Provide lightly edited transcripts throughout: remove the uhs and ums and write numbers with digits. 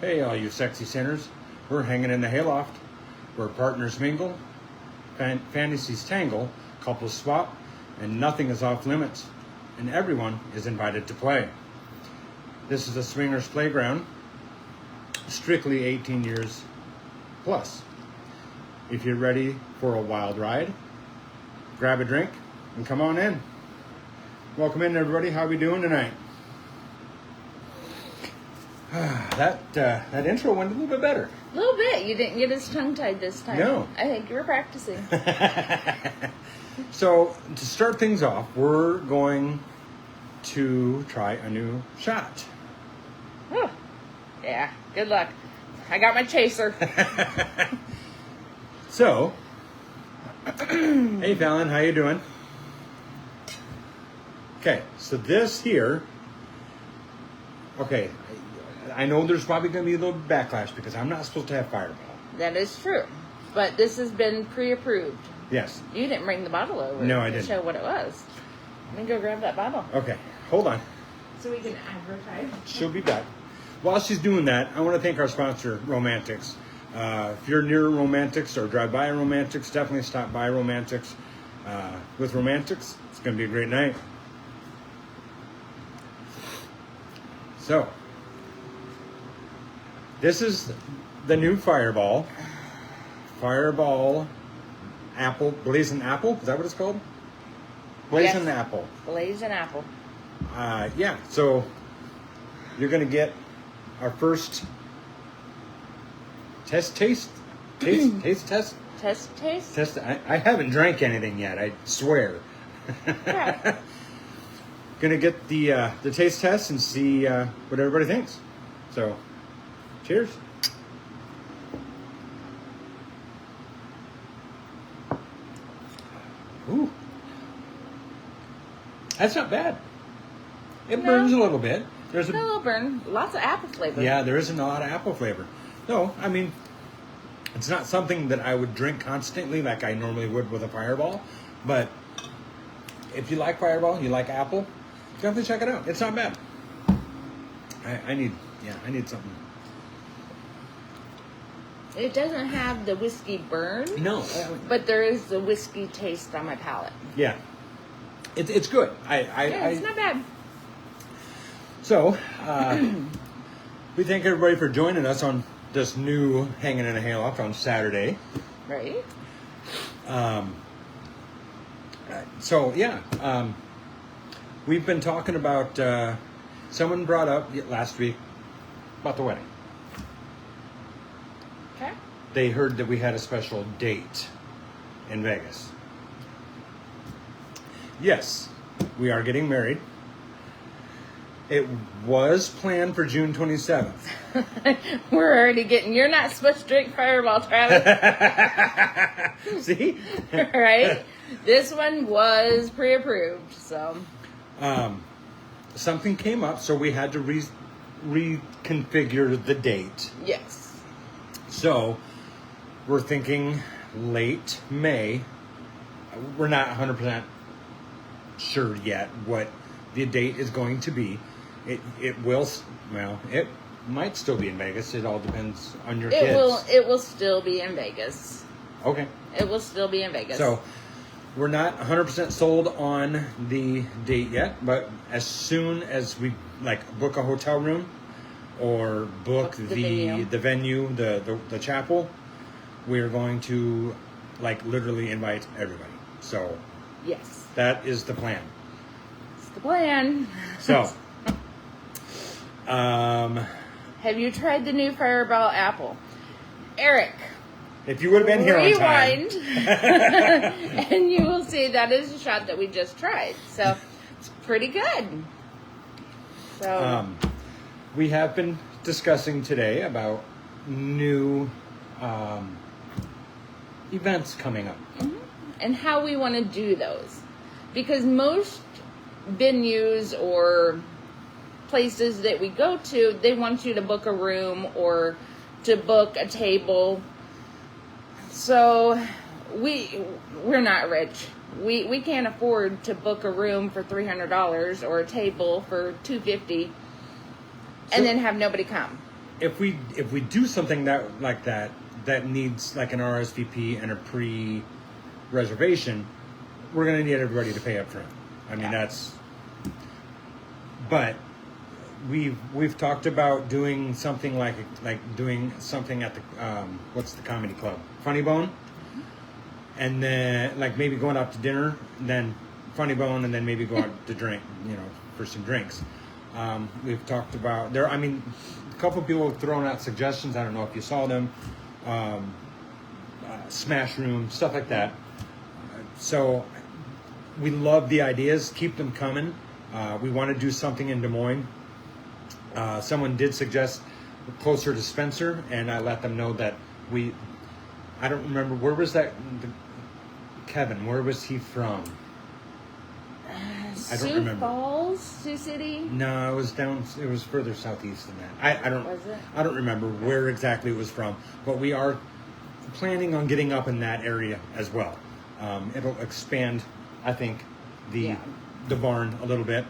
Hey, all you sexy sinners. We're hanging in the hayloft, where partners mingle, fantasies tangle, couples swap, and nothing is off limits, and everyone is invited to play. This is a swingers playground, strictly 18 years plus. If you're ready for a wild ride, grab a drink and come on in. Welcome in, everybody. How are we doing tonight? That intro went a little bit better. A little bit. You didn't get us tongue-tied this time. No. I think you were practicing. So, to start things off, we're going to try a new shot. Oh, yeah. Good luck. I got my chaser. So, hey Fallon, how you doing? Okay, so this here, okay, I know there's probably going to be a little backlash because I'm not supposed to have Fireball. That is true. But this has been pre-approved. Yes. You didn't bring the bottle over. No, I to didn't. show what it was. Let me go grab that bottle. Okay, hold on. So we can advertise. She'll be back. While she's doing that, I want to thank our sponsor, Romantics. If you're near Romantics or drive by Romantics, definitely stop by Romantics. With Romantics, it's going to be a great night. So, this is the new Fireball. Fireball Apple, Blazing Apple, is that what it's called? Blazing Apple. Blazing Apple. Yeah, so you're going to get our first taste test. I haven't drank anything yet, I swear. Yeah. Gonna get the taste test and see what everybody thinks. So, cheers. Ooh, that's not bad. It burns a little bit. There's a little burn. Lots of apple flavor. Yeah, there isn't a lot of apple flavor. No, I mean, it's not something that I would drink constantly like I normally would with a Fireball. But if you like Fireball, you like apple, definitely check it out. It's not bad. I need something. It doesn't have the whiskey burn. No. But there is the whiskey taste on my palate. Yeah. It's good. It's not bad. So, we thank everybody for joining us on this new Hanging in a Hayloft on Saturday. Right. So, yeah. We've been talking about, someone brought up last week about the wedding. Okay. They heard that we had a special date in Vegas. Yes, we are getting married. It was planned for June 27th. We're already getting, you're not supposed to drink Fireball, Travis. See? Right? This one was pre-approved, so. Something came up, so we had to reconfigure the date. Yes. So, we're thinking late May. We're not 100% sure yet what the date is going to be. It might still be in Vegas. It all depends on your kids. It will still be in Vegas. Okay. It will still be in Vegas. So, we're not 100% sold on the date yet, but as soon as we book a hotel room or book the venue, the chapel, we're going to literally invite everybody. So, yes, that is the plan. It's the plan. So, have you tried the new Fireball apple, Eric? If you would have been here on time. Rewind, and you will see that is a shot that we just tried. So it's pretty good. So we have been discussing today about new events coming up. Mm-hmm. And how we want to do those. Because most venues or places that we go to, they want you to book a room or to book a table. So we're not rich. We can't afford to book a room for $300 or a table for $250 and then have nobody come. if we do something that needs like an RSVP and a pre-reservation, we're going to need everybody to pay up front. I mean, that's. But we've talked about doing something like doing something at the what's the comedy club, Funny Bone, and then like maybe going out to dinner, and then Funny Bone, and then maybe go out to drink, for some drinks. We've talked about there. I mean, a couple of people have thrown out suggestions. I don't know if you saw them. Smash Room, stuff like that. So we love the ideas. Keep them coming. We want to do something in Des Moines. Someone did suggest closer to Spencer, and I let them know that I don't remember, where was that, Kevin, where was he from? I don't remember. Sioux City? No, it was further southeast than that. I don't remember where exactly it was from, but we are planning on getting up in that area as well. It'll expand, I think, the barn a little bit,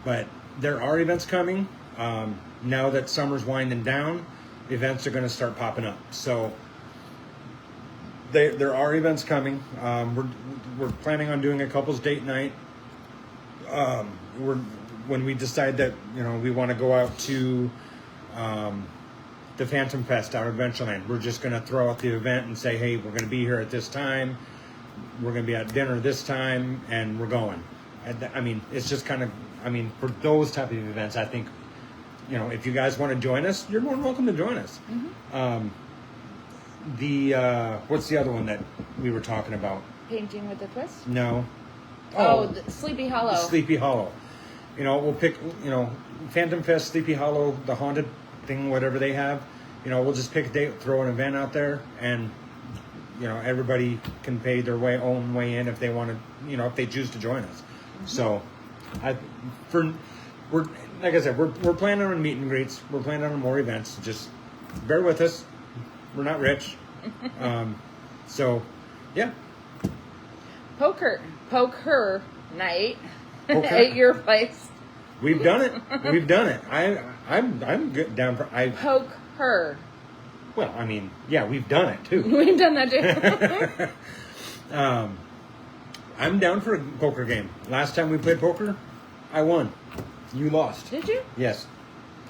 but there are events coming. Now that summer's winding down, events are going to start popping up. So there are events coming. We're planning on doing a couples date night. When we decide that we want to go out to the Phantom Fest out of Adventureland, we're just going to throw out the event and say, hey, we're going to be here at this time. We're going to be at dinner this time, and we're going. I mean, it's just kind of, for those type of events, I think, if you guys want to join us, you're more than welcome to join us. Mm-hmm. What's the other one that we were talking about? Painting with a Twist? No. The Sleepy Hollow. Sleepy Hollow. We'll pick, Phantom Fest, Sleepy Hollow, the haunted thing, whatever they have. We'll just pick a date, throw an event out there, and, everybody can pay their own way in if they want to, if they choose to join us. Mm-hmm. So, we're like I said, we're planning on meet and greets. We're planning on more events. Just bear with us. We're not rich. So, yeah. Poker night Poker? at your place. We've done it. I'm good down for Poke her. Well, yeah, we've done it too. We've done that too. I'm down for a poker game. Last time we played poker, I won. You lost. Did you? Yes,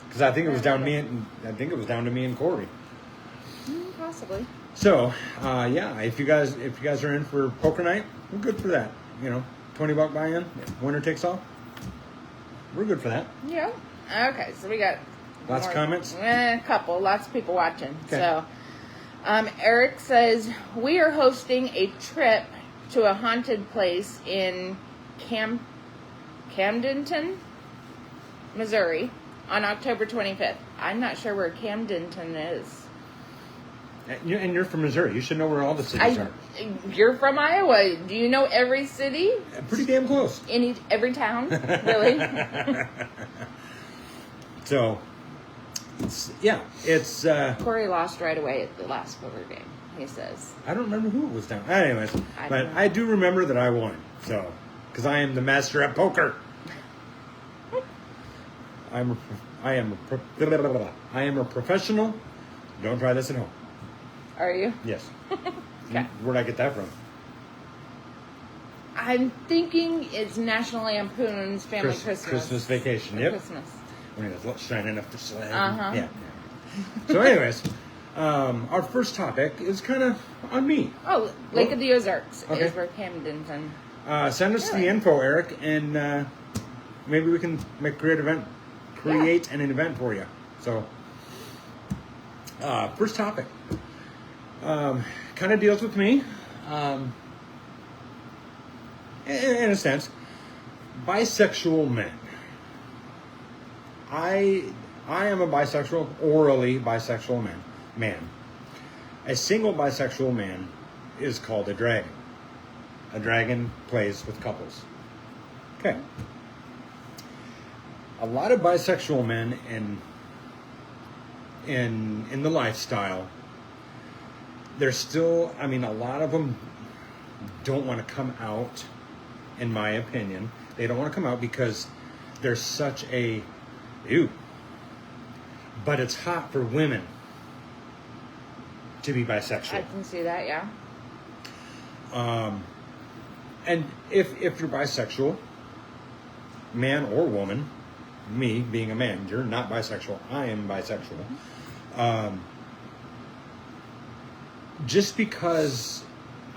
because I think it was down to me and Corey. Possibly. So, if you guys are in for poker night, we're good for that. $20 buy-in, winner takes all. We're good for that. Yeah. Okay, so we got lots of comments. A couple. Lots of people watching. Okay. So, Eric says we are hosting a trip to a haunted place in Camdenton, Missouri, on October 25th. I'm not sure where Camdenton is. And you're from Missouri. You should know where all the cities are. You're from Iowa. Do you know every city? Pretty damn close. Every town? Really? So, it's... Corey lost right away at the last poker game, he says. I don't remember who it was down. Anyways, I do remember that I won. So, because I am the master at poker. I am a professional. Don't try this at home. Are you? Yes. Okay. Where'd I get that from? I'm thinking it's National Lampoon's Family Christmas. Christmas Vacation, yep. Christmas. When it was shining up the sled. Uh-huh. Yeah. So anyways, our first topic is kind of on me. Oh, Lake of the Ozarks Okay. is where Camdenton. Send us the info, Eric, and maybe we can create an event for you. So, first topic. Kind of deals with me, in a sense. Bisexual men. I am a bisexual, orally bisexual man. A single bisexual man is called a dragon. A dragon plays with couples. Okay. A lot of bisexual men in the lifestyle, there's still, a lot of them don't want to come out, in my opinion. They don't want to come out because there's such a, but it's hot for women to be bisexual. I can see that, yeah. And if you're bisexual, man or woman, me being a man, you're not bisexual, I am bisexual. Just because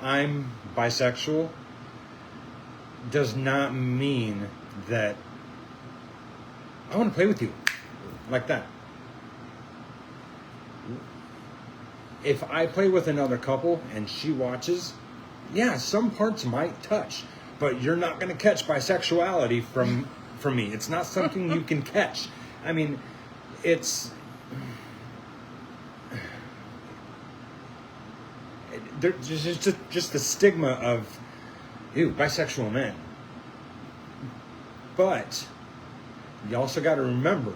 I'm bisexual does not mean that I want to play with you like that. If I play with another couple and she watches, yeah, some parts might touch, but you're not going to catch bisexuality from me. It's not something you can catch. I mean, there's just the stigma of, ew, bisexual men. But you also got to remember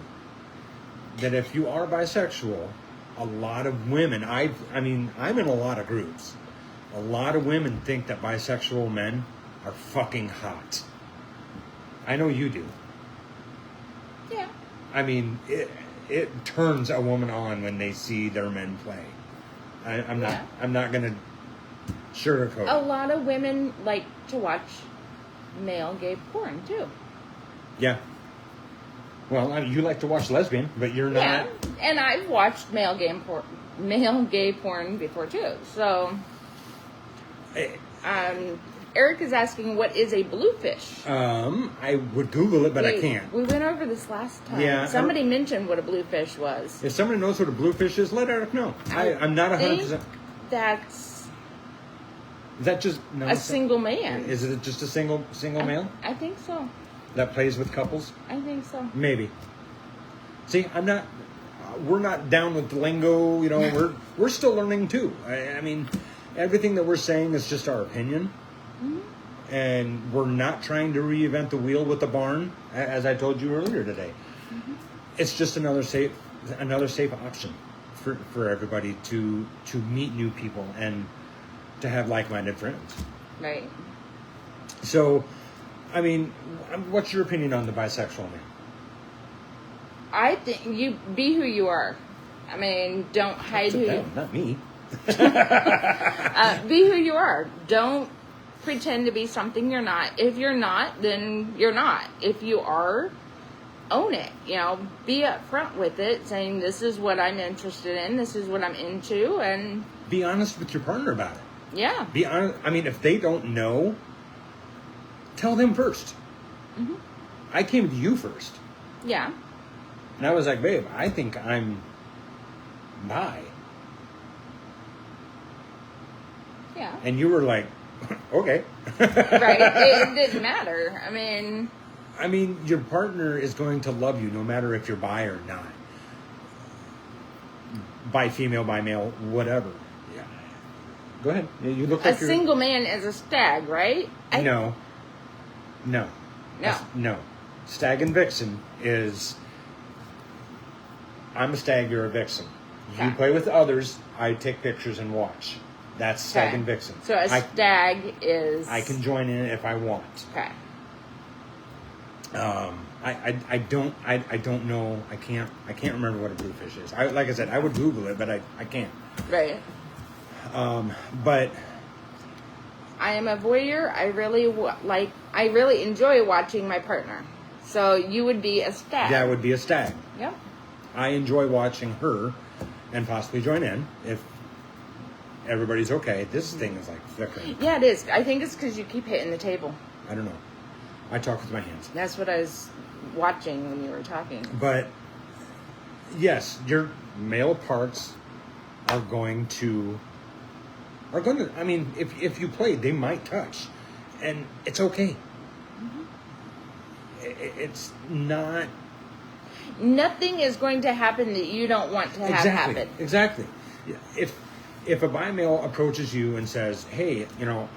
that if you are bisexual, a lot of women, I'm in a lot of groups. A lot of women think that bisexual men are fucking hot. I know you do. Yeah. I mean, it turns a woman on when they see their men play. I'm not gonna sugarcoat A it. lot of women like to watch male gay porn too. Yeah. Well, you like to watch lesbian, but you're not. Yeah, and I've watched male gay porn before too. So, Eric is asking, what is a bluefish? I would Google it, but I can't. We went over this last time. Yeah, Somebody mentioned what a bluefish was. If somebody knows what a bluefish is, let Eric know. I'm not 100%. That's Is that just a single man. Is it just a single male I think so. that plays with couples? I think so. Maybe. See, we're not down with the lingo. You know, we're still learning too. I mean, everything that we're saying is just our opinion. Mm-hmm. And we're not trying to reinvent the wheel with the barn, as I told you earlier today. Mm-hmm. It's just another safe option for everybody to meet new people and to have like-minded friends. Right. So, I mean, what's your opinion on the bisexual man? I think you be who you are. I mean, don't hide who you. Not me. Be who you are. Don't pretend to be something you're not. If you're not, then you're not. If you are, own it. You know, be upfront with it, saying this is what I'm interested in, this is what I'm into, and be honest with your partner about it. Yeah. Be honest. I mean, if they don't know, tell them first. Mm-hmm. I came to you first. Yeah. And I was like, babe, I think I'm bi. Yeah. And you were like, okay. Right. It didn't matter. I mean, your partner is going to love you no matter if you're bi or not. Bi female, bi male, whatever. Yeah. Go ahead. You look like a single man is a stag, right? No. Stag and vixen is, I'm a stag, you're a vixen. Okay. You play with others, I take pictures and watch. That's stag and vixen. So a stag is... I can join in if I want. Okay. I don't know. I can't remember what a bluefish is. Like I said, I would Google it, but I can't. Right. But I am a voyeur. I really enjoy watching my partner. So you would be a stag. That would be a stag. Yep. I enjoy watching her and possibly join in if everybody's okay. This thing is like flickering. Yeah, it is. I think it's because you keep hitting the table. I don't know. I talk with my hands. That's what I was watching when you were talking. But yes, your male parts are going to. I mean, if you play, they might touch, and it's okay. Mm-hmm. It's not. Nothing is going to happen that you don't want to have happen. Exactly. If a bi male approaches you and says, "Hey,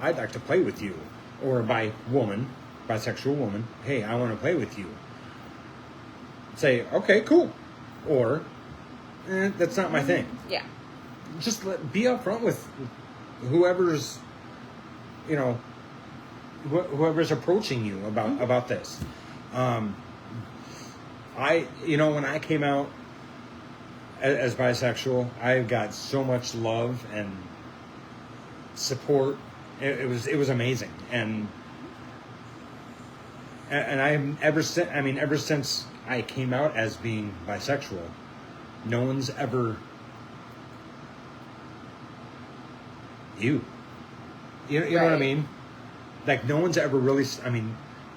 I'd like to play with you," or a bisexual woman, "Hey, I want to play with you," say, "Okay, cool," or "That's not my thing." Yeah. Just be upfront with whoever's, whoever's approaching you about this. When I came out as bisexual, I got so much love and support. It was amazing, and I'm ever since I came out as being bisexual, no one's ever you know what I Right. mean? Like, no one's ever really,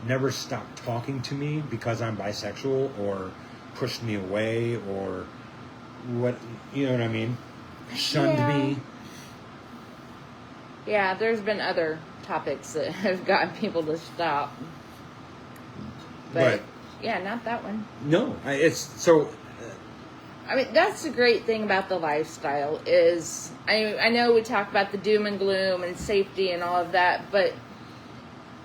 never stopped talking to me because I'm bisexual, or pushed me away, or what, you know what I mean? Shunned Yeah. me. Yeah, there's been other topics that have gotten people to stop. But, yeah, not that one. No, it's so. I mean, that's the great thing about the lifestyle is, I know we talk about the doom and gloom and safety and all of that, but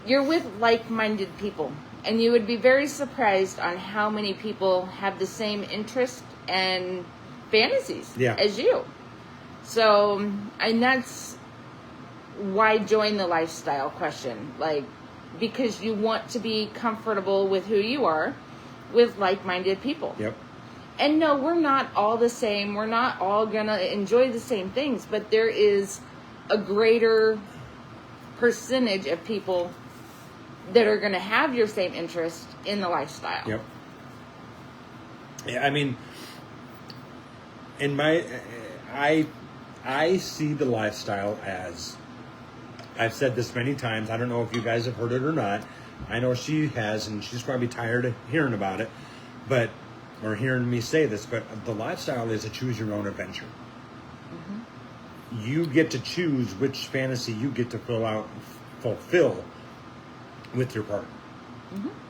you're with like-minded people. And you would be very surprised on how many people have the same interest and fantasies as you. So, and that's why join the lifestyle question. Like, because you want to be comfortable with who you are with like-minded people. Yep. And no, we're not all the same. We're not all going to enjoy the same things. But there is a greater percentage of people that are going to have your same interest in the lifestyle. Yep. Yeah, I mean, in my, I see the lifestyle as, I've said this many times. I don't know if you guys have heard it or not. I know she has, and she's probably tired of hearing about it, or hearing me say this, but the lifestyle is a choose your own adventure. Mm-hmm. You get to choose which fantasy you get to fulfill with your partner,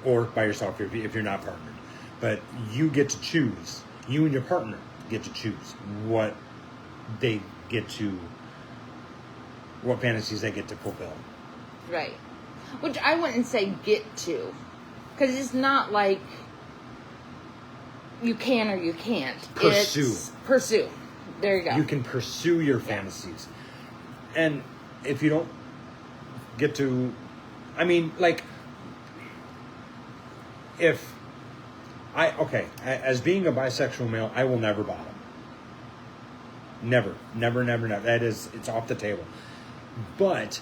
or by yourself if you're not partnered. But you get to choose. You and your partner get to choose what fantasies they get to fulfill. Right. Which I wouldn't say get to, because it's not like you can or you can't. Pursue. It's pursue. There you go. You can pursue your fantasies. And if you don't get to, as being a bisexual male, I will never bottom. Never. It's off the table. But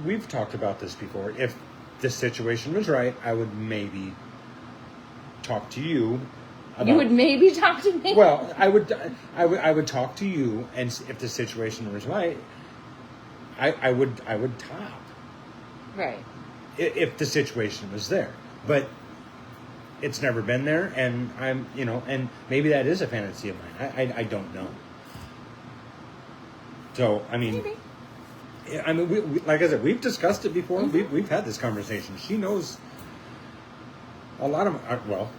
we've talked about this before. If the situation was right, I would maybe talk to you. You would maybe talk to me? Well, I would talk to you, and if the situation was right, I would top. Right. If the situation was there. But it's never been there, and and maybe that is a fantasy of mine. I don't know. So, Maybe. we, like I said, we've discussed it before. Mm-hmm. We've had this conversation. She knows a lot of,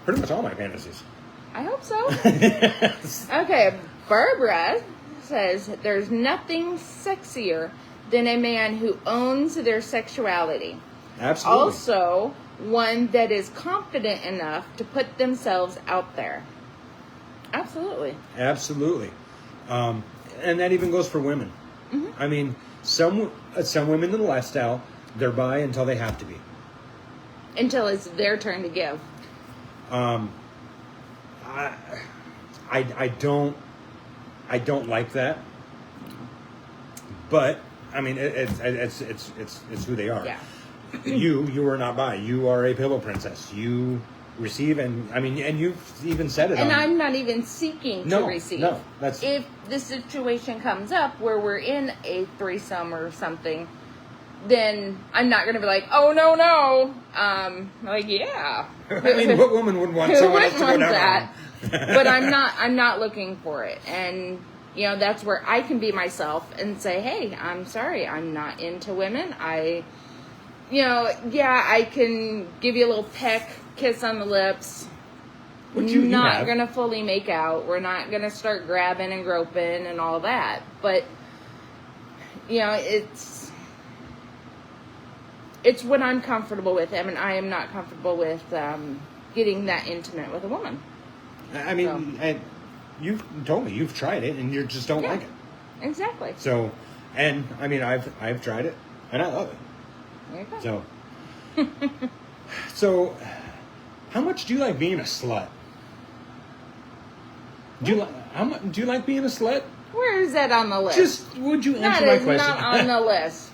pretty much all my fantasies. I hope so. Yes. Okay, Barbara says there's nothing sexier than a man who owns their sexuality. Absolutely. Also, one that is confident enough to put themselves out there. Absolutely. Absolutely. And that even goes for women. Mm-hmm. Some women in the lifestyle, they're bi until they have to be. Until it's their turn to give. I don't like that. But it's who they are. Yeah. You are not bi. You are a pillow princess. You receive, and you've even said it. And I'm not even seeking to receive. No, that's if the situation comes up where we're in a threesome or something, then I'm not going to be like, oh no. Yeah. What woman would want someone else to go down that? But I'm not looking for it, and that's where I can be myself and say, hey, I'm sorry, I'm not into women. I can give you a little peck, kiss on the lips. We're not going to fully make out. We're not going to start grabbing and groping and all that. But, it's what I'm comfortable with. I am not comfortable with getting that intimate with a woman. And you've told me you've tried it and you just don't like it. Exactly. So, and I've tried it and I love it. There you go. So How much do you like being a slut? Do you like being a slut? Where is that on the list? Just would you answer That my is question? not on the list.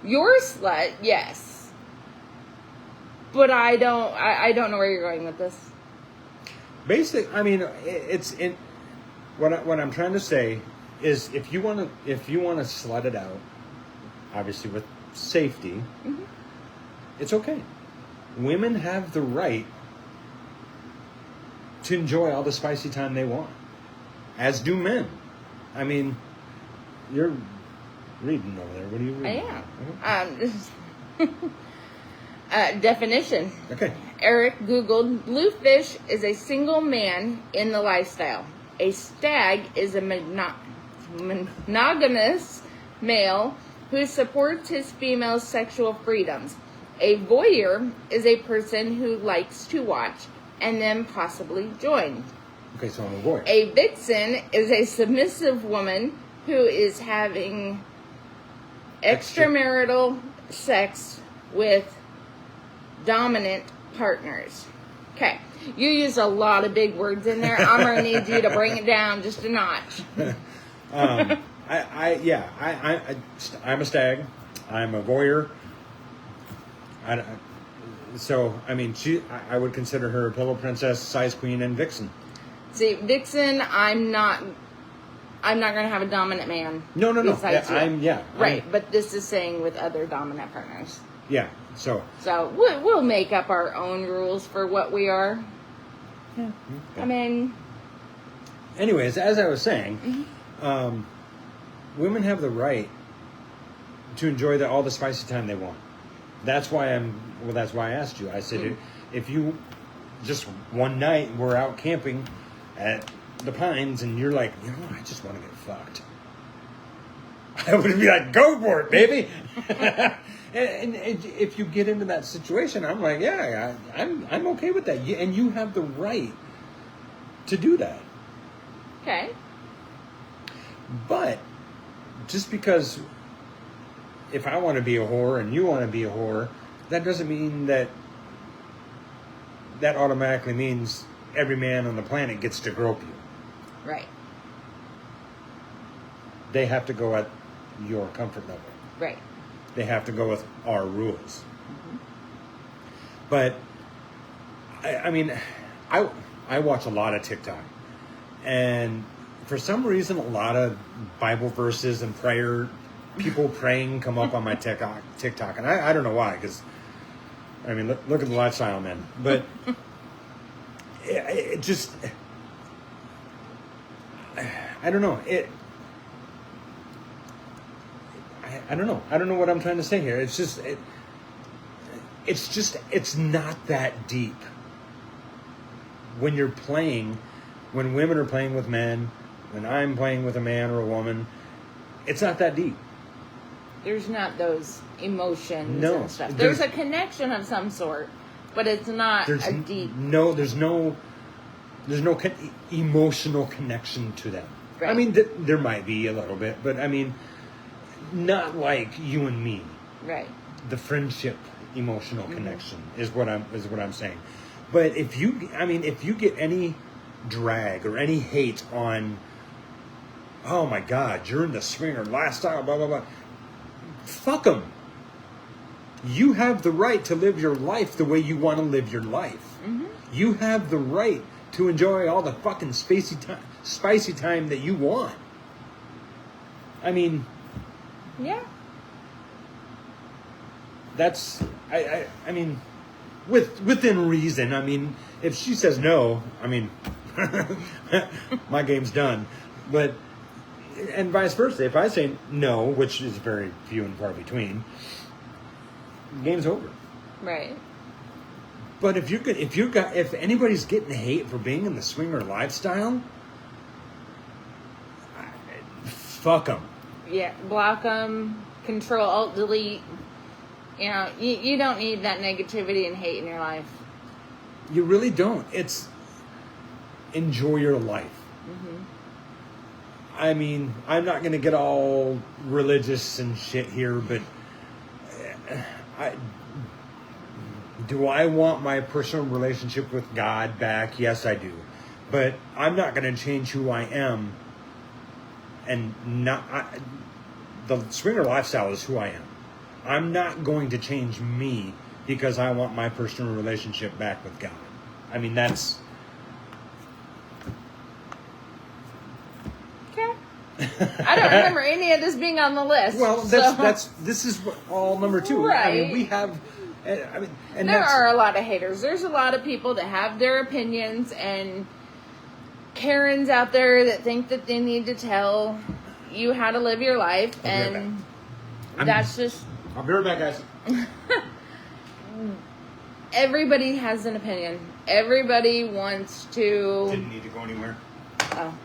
Your slut, yes. But I don't know where you're going with this. I mean, it's in what I'm trying to say is if you want to slut it out, obviously with safety, it's okay. Women have the right to enjoy all the spicy time they want, as do men. I mean, you're reading over there. What are you reading? I am. Definition. Okay. Eric Googled, bluefish is a single man in the lifestyle. A stag is a monogamous male who supports his female's sexual freedoms. A voyeur is a person who likes to watch and then possibly join. Okay, so I'm a voyeur. A vixen is a submissive woman who is having extramarital sex with dominant partners. Okay, you used a lot of big words in there. I'm gonna need you to bring it down just a notch. I'm a stag. I'm a voyeur. I would consider her a pillow princess, size queen, and vixen. See, vixen, I'm not gonna have a dominant man. No. Right, but this is saying with other dominant partners. Yeah. So we'll make up our own rules for what we are. Yeah. I mean. Anyways, as I was saying, women have the right to enjoy all the spicy time they want. That's why I asked you. I said, if you just one night we're out camping at the Pines and you're like, I just want to get fucked. I would be like, go for it, baby. and if you get into that situation, I'm like, I'm okay with that. And you have the right to do that. Okay. But just because if I want to be a whore and you want to be a whore, that doesn't mean that automatically means every man on the planet gets to grope you. Right. They have to go at your comfort level. Right. They have to go with our rules. But I watch a lot of TikTok, and for some reason, a lot of Bible verses and people praying come up on my TikTok, and I don't know why, because look at the lifestyle, man. But it just, I don't know. I don't know. I don't know what I'm trying to say here. It's not that deep. When women are playing with men, when I'm playing with a man or a woman, it's not that deep. There's not those emotions No, and stuff. There's a connection of some sort, but it's not a deep. No, there's no emotional connection to them. Right. There might be a little bit, but not like you and me. Right. The friendship emotional connection is what I'm saying. But if you get any drag or any hate on, oh my God, you're in the swinger lifestyle, blah blah blah. Fuck them. You have the right to live your life the way you want to live your life. You have the right to enjoy all the fucking spicy time that you want. Yeah. That's within reason. If she says no, my game's done. But and vice versa. If I say no, which is very few and far between, game's over. Right. But if anybody's getting hate for being in the swinger lifestyle, fuck them. Yeah, block them, Control, Alt, Delete. You don't need that negativity and hate in your life. You really don't. It's enjoy your life. I'm not going to get all religious and shit here, but Do I want my personal relationship with God back? Yes, I do. But I'm not going to change who I am. And the swinger lifestyle is who I am. I'm not going to change me because I want my personal relationship back with God. I mean, that's... Okay. I don't remember any of this being on the list. Well, this is all number 2. Right. I mean, we have... and there are a lot of haters. There's a lot of people that have their opinions, and Karens out there that think that they need to tell you how to live your life, and that's just... I'll be right back, guys. Everybody has an opinion. Everybody wants to... Didn't need to go anywhere. Oh.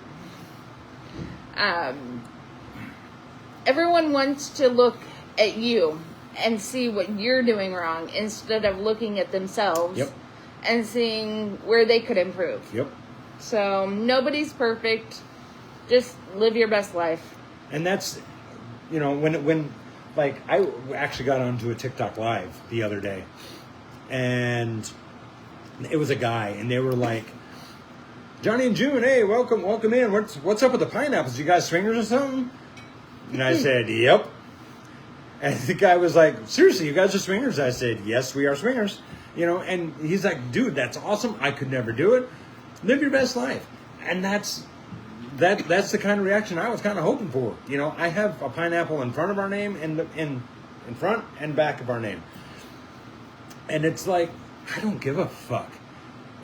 Everyone wants to look at you and see what you're doing wrong instead of looking at themselves. Yep. And seeing where they could improve. Yep. So nobody's perfect. Just live your best life. And that's, when like, I actually got onto a TikTok live the other day, and it was a guy, and they were like, Johnny and June, hey, welcome in. What's up with the pineapples? You guys swingers or something? And I said, yep. And the guy was like, seriously, you guys are swingers? I said, yes, we are swingers. And he's like, dude, that's awesome. I could never do it. Live your best life. And that's the kind of reaction I was kind of hoping for. I have a pineapple in front of our name and in front and back of our name. And it's like, I don't give a fuck.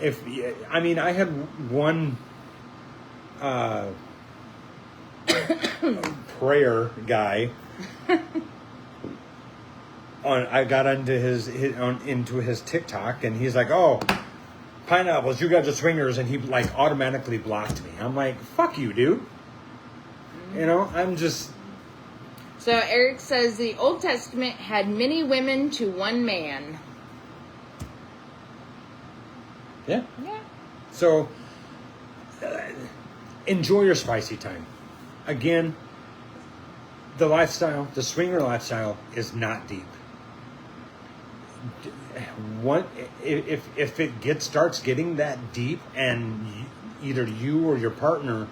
I had one prayer guy. I got into his TikTok, and he's like, "Oh, pineapples, you guys are swingers," and he like automatically blocked me. I'm like, "Fuck you, dude." I'm just. So Eric says the Old Testament had many women to one man. Yeah. Yeah. So enjoy your spicy time. Again, the swinger lifestyle is not deep. If it starts getting that deep, and either you or your partner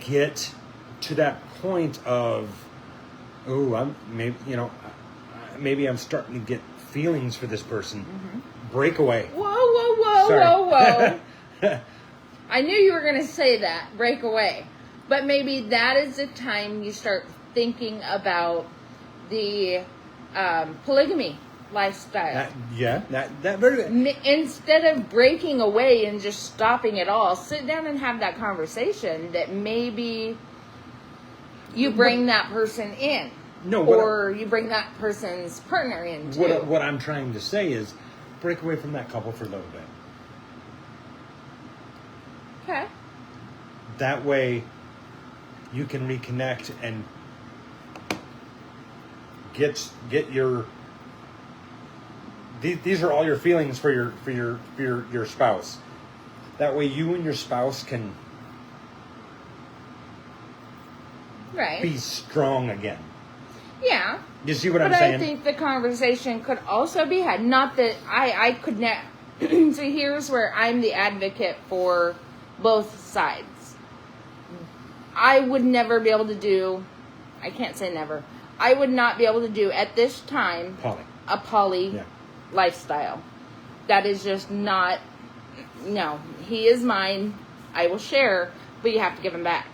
get to that point of, maybe I'm starting to get feelings for this person. Mm-hmm. Break away. Whoa. I knew you were going to say that. Break away. But maybe that is the time you start thinking about the polygamy lifestyle. That very... Instead of breaking away and just stopping it all, sit down and have that conversation that maybe you bring that person in. You bring that person's partner in too. What I'm trying to say is break away from that couple for a little bit. Okay. That way you can reconnect and get your... These are all your feelings for your spouse. That way you and your spouse can be strong again. Yeah. You see what I'm saying? But I think the conversation could also be had. Not that I could not. So here's where I'm the advocate for both sides. I would never be able to do... I can't say never. I would not be able to do, at this time, a poly lifestyle. That is just not... No. He is mine. I will share, but you have to give him back.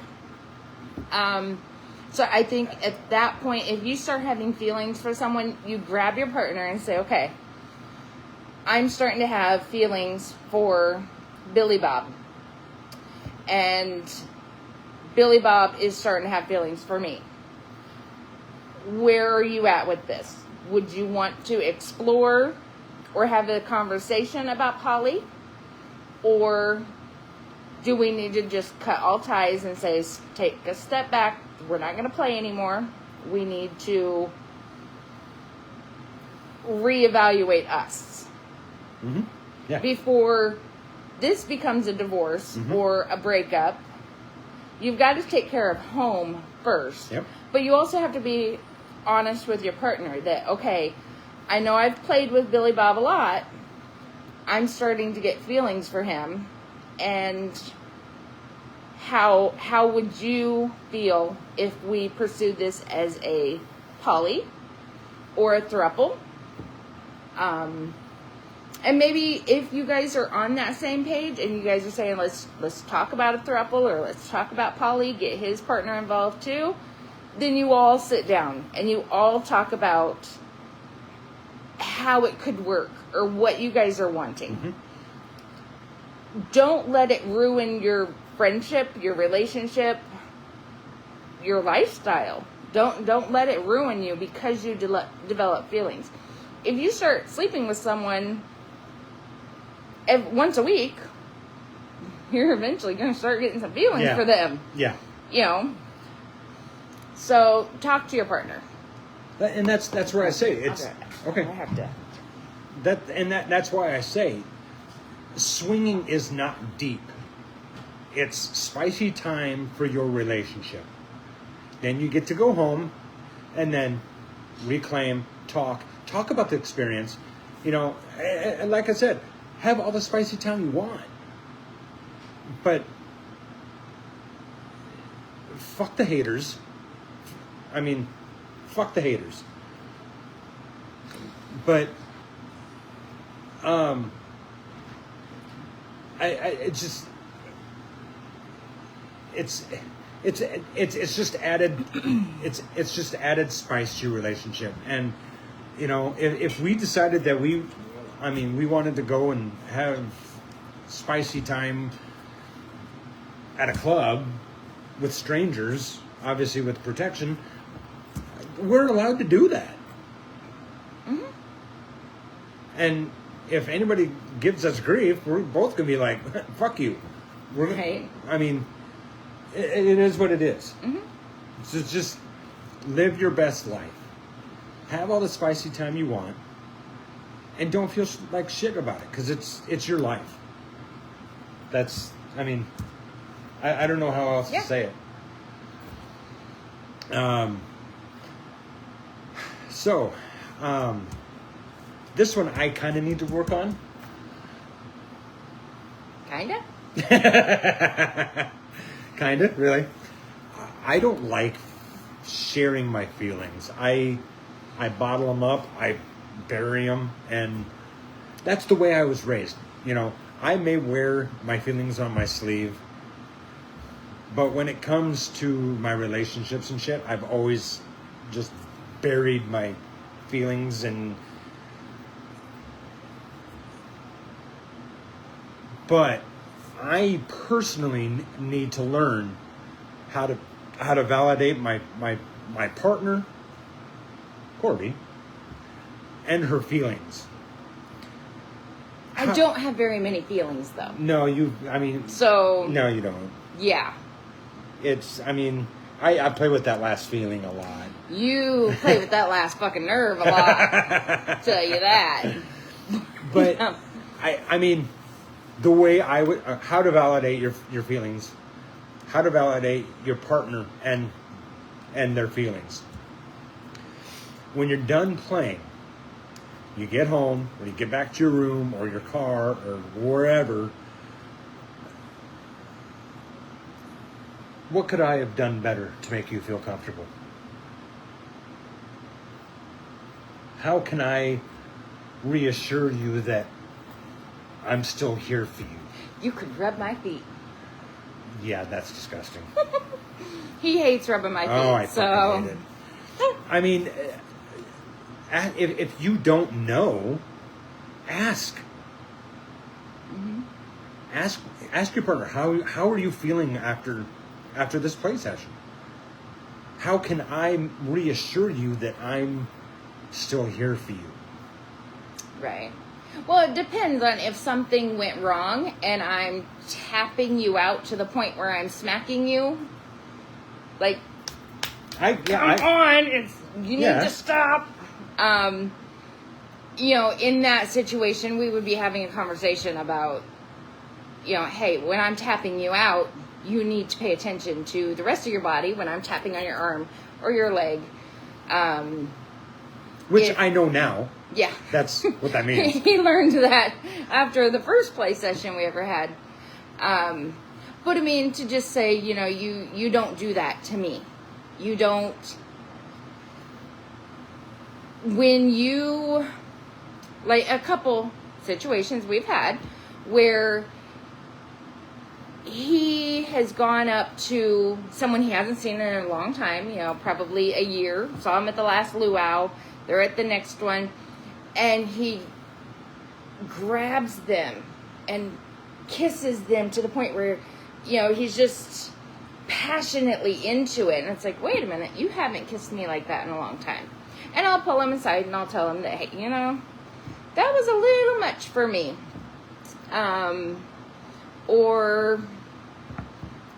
So I think at that point, if you start having feelings for someone, you grab your partner and say, okay, I'm starting to have feelings for Billy Bob. And Billy Bob is starting to have feelings for me. Where are you at with this? Would you want to explore or have a conversation about poly? Or do we need to just cut all ties and say, take a step back, we're not going to play anymore, we need to reevaluate us? Mm-hmm. Yeah. Before this becomes a divorce or a breakup, you've got to take care of home first. Yep. But you also have to be honest with your partner that, okay, I know I've played with Billy Bob a lot. I'm starting to get feelings for him. And how would you feel if we pursued this as a poly or a throuple? And maybe if you guys are on that same page and you guys are saying let's talk about a throuple or let's talk about poly, get his partner involved too, then you all sit down and you all talk about how it could work or what you guys are wanting. Mm-hmm. Don't let it ruin your friendship, your relationship, your lifestyle. Don't let it ruin you because you develop feelings. If you start sleeping with someone once a week, you're eventually going to start getting some feelings for them. Yeah. You know. So talk to your partner. And that's where I say it's okay. I have to. That's why I say swinging is not deep. It's spicy time for your relationship. Then you get to go home and then reclaim, talk about the experience. You know, and like I said, have all the spicy time you want. But fuck the haters. I mean, fuck the haters. But it's just added it's just added spice to your relationship. And you know, if we decided that we wanted to go and have spicy time at a club with strangers, obviously with protection, we're allowed to do that. Mm-hmm. And if anybody gives us grief, we're both going to be like, fuck you. Right. I mean, it is what it is. Mm-hmm. So just live your best life. Have all the spicy time you want. And don't feel like shit about it, because it's your life. That's, I mean, I don't know how else to say it. So, this one I kind of need to work on. Kinda? Kinda, really. I don't like sharing my feelings. I bottle them up, I bury them, and that's the way I was raised. You know, I may wear my feelings on my sleeve, but when it comes to my relationships and shit, I've always just buried my feelings. But I personally need to learn how to validate my partner, Corby, and her feelings. I don't have very many feelings, though. No, So... No, you don't. Yeah. I play with that last feeling a lot. You play with that last fucking nerve a lot. Tell you that. But, the way I would... how to validate your feelings. How to validate your partner and their feelings. When you're done playing, you get home, or you get back to your room, or your car, or wherever. What could I have done better to make you feel comfortable? How can I reassure you that I'm still here for you? You could rub my feet. Yeah, that's disgusting. He hates rubbing my feet. Oh, I fucking hate it. I mean, if you don't know, ask. Mm-hmm. Ask your partner, how are you feeling after this play session? How can I reassure you that I'm still here for you? Right. Well, it depends on if something went wrong and I'm tapping you out to the point where I'm smacking you. Like, you need to stop. In that situation, we would be having a conversation about, hey, when I'm tapping you out, you need to pay attention to the rest of your body when I'm tapping on your arm or your leg. Which I know now. Yeah. That's what that means. He learned that after the first play session we ever had. But I mean, to just say, you know, you don't do that to me. You don't. When you, like a couple situations we've had where he has gone up to someone he hasn't seen in a long time, you know, probably a year, saw him at the last luau, they're at the next one, and he grabs them and kisses them to the point where, you know, he's just passionately into it. And it's like, wait a minute, you haven't kissed me like that in a long time. And I'll pull him aside and I'll tell him that, hey, you know, that was a little much for me. Or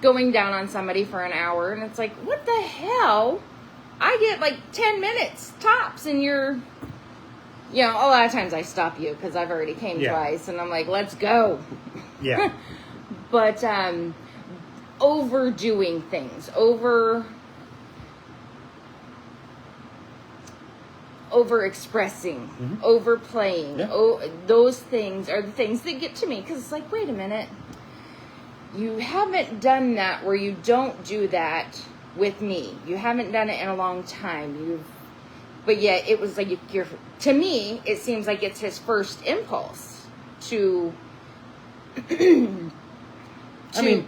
going down on somebody for an hour, and it's like, what the hell? I get like 10 minutes tops, and you're, you know, a lot of times I stop you because I've already came twice, and I'm like, let's go. Yeah. But overdoing things, over-expressing, overplaying, those things are the things that get to me, because it's like, wait a minute, you haven't done that where you don't do that with me. You haven't done it in a long time. But yet it was like, to me, it seems like it's his first impulse to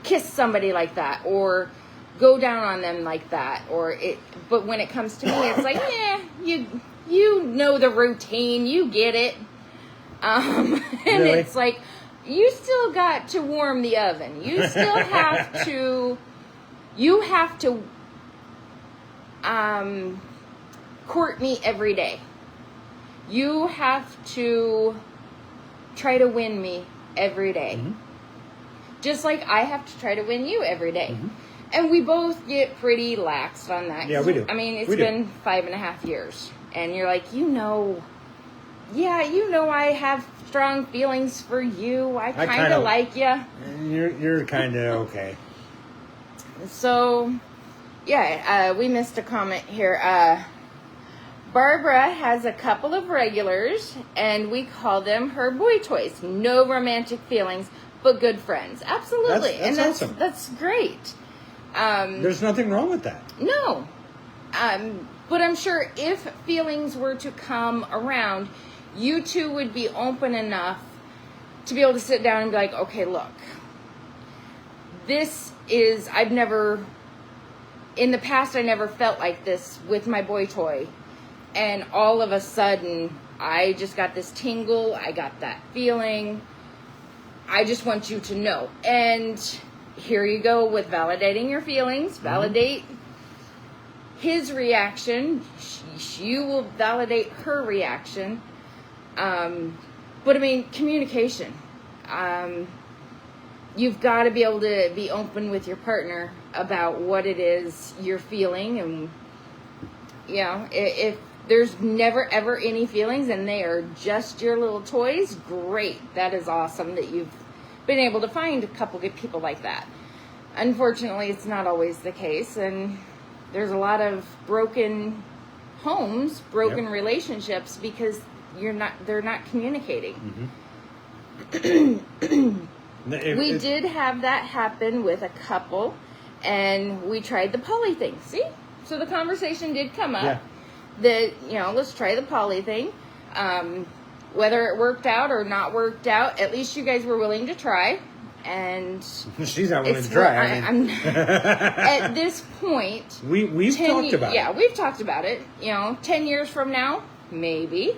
kiss somebody like that, or go down on them like that, but when it comes to me, it's like, you know the routine, you get it. And really? It's like, you still got to warm the oven. You still have to, court me every day. You have to try to win me every day. Just like I have to try to win you every day. And we both get pretty lax on that. Yeah, we do. I mean, it's been 5.5 years. And you're like, you know I have strong feelings for you. I kind of like you. You're kind of okay. So, yeah, we missed a comment here. Barbara has a couple of regulars, and we call them her boy toys. No romantic feelings, but good friends. Absolutely. That's awesome. That's great. There's nothing wrong with that. No. But I'm sure if feelings were to come around, you two would be open enough to be able to sit down and be like, okay, look, in the past, I never felt like this with my boy toy. And all of a sudden, I just got this tingle. I got that feeling. I just want you to know. And here you go with validating your feelings. Validate his reaction. You will validate her reaction. But I mean, communication. You've got to be able to be open with your partner about what it is you're feeling. And, you know, if there's never ever any feelings and they are just your little toys, great. That is awesome that you've been able to find a couple good people like that. Unfortunately, it's not always the case, and there's a lot of broken homes, broken relationships because they're not communicating. We did have that happen with a couple, and we tried the poly thing. See? So the conversation did come up that, you know, let's try the poly thing. Whether it worked out or not worked out, at least you guys were willing to try. And she's not willing to try. I'm at this point, we've talked about it. Yeah, we've talked about it. You know, 10 years from now, maybe.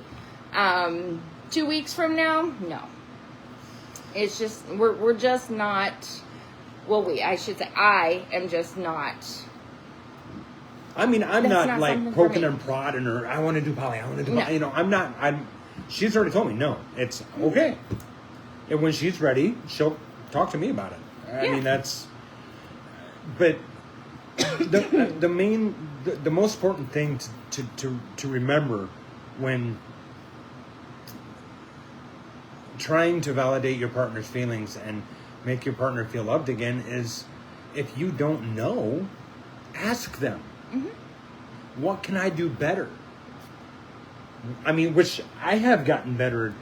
2 weeks from now, no. It's just we're just not. Well, I am just not. I mean, I'm not like poking and prodding her. I want to do poly. You know, I'm not. She's already told me no. It's okay. And when she's ready, she'll talk to me about it. I mean, that's. But the most important thing to remember when trying to validate your partner's feelings and make your partner feel loved again is, if you don't know, ask them. What can I do better? I mean, which I have gotten better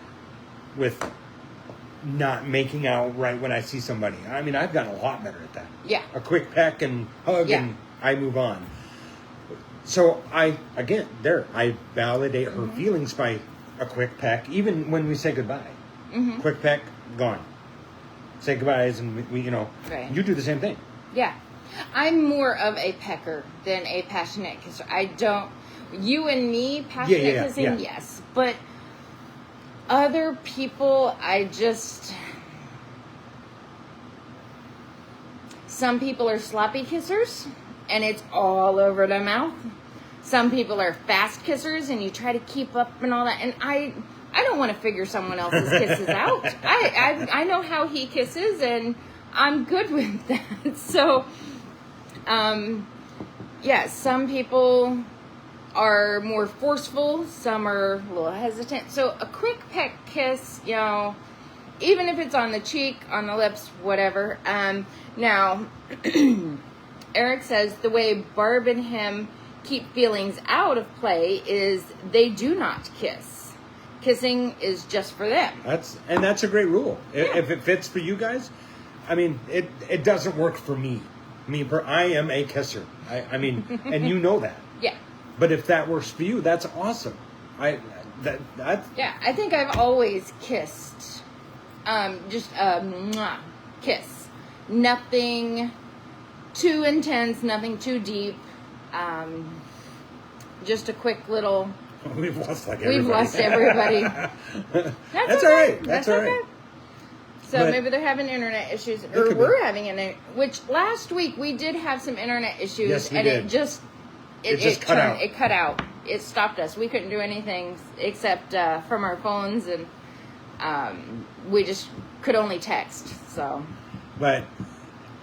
with not making out right when I see somebody. I mean, I've gotten a lot better at that. Yeah. A quick peck and hug and I move on. So I validate her feelings by a quick peck, even when we say goodbye. Mm-hmm. Quick peck, gone. Say goodbyes and we Right. you do the same thing. Yeah. I'm more of a pecker than a passionate kisser. You and me, passionate kissing, yes. But other people, some people are sloppy kissers and it's all over the mouth. Some people are fast kissers and you try to keep up and all that. And I don't want to figure someone else's kisses out. I know how he kisses and I'm good with that. So, some people are more forceful, some are a little hesitant. So a quick peck kiss, even if it's on the cheek, on the lips, whatever. Now, Eric says the way Barb and him keep feelings out of play is they do not kiss. Kissing is just for them. That's a great rule. Yeah. If it fits for you guys, I mean, it doesn't work for me. I am a kisser. I mean, and you know that. Yeah. But if that works for you, that's awesome. I think I've always kissed. Just a mwah, kiss. Nothing too intense, nothing too deep. Just a quick little. We've lost everybody. We've lost everybody. That's all right. That's all right. So but maybe they're having internet issues, or we're having which last week we did have some internet issues, yes, we and did. it cut out. It cut out. It stopped us. We couldn't do anything except from our phones, and we just could only text. So, but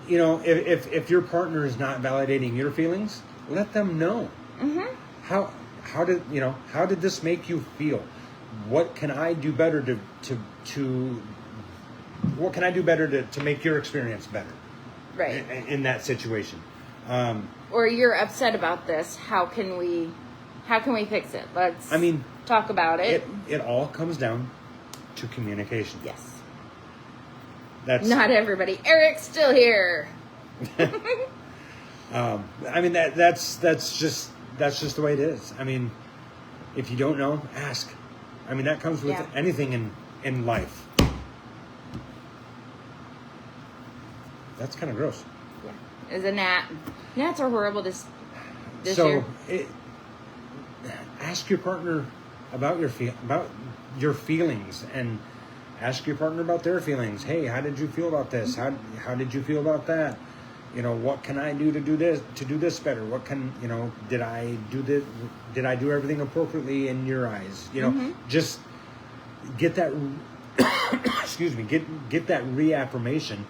if your partner is not validating your feelings, let them know. Mm-hmm. How did this make you feel? What can I do better what can I do better to make your experience better? Right. In that situation. Or you're upset about this. How can we fix it? Let's talk about it. It all comes down to communication. Yes. That's not everybody. Eric's still here. That's just the way it is. I mean, if you don't know, ask. I mean, that comes with anything in life. That's kind of gross. Yeah. There's a gnat. Gnats are horrible this so year. Ask your partner about your feelings, and ask your partner about their feelings. Hey, how did you feel about this? How did you feel about that? What can I do to do this better? What can did I do everything appropriately in your eyes? Just get that excuse me, get that reaffirmation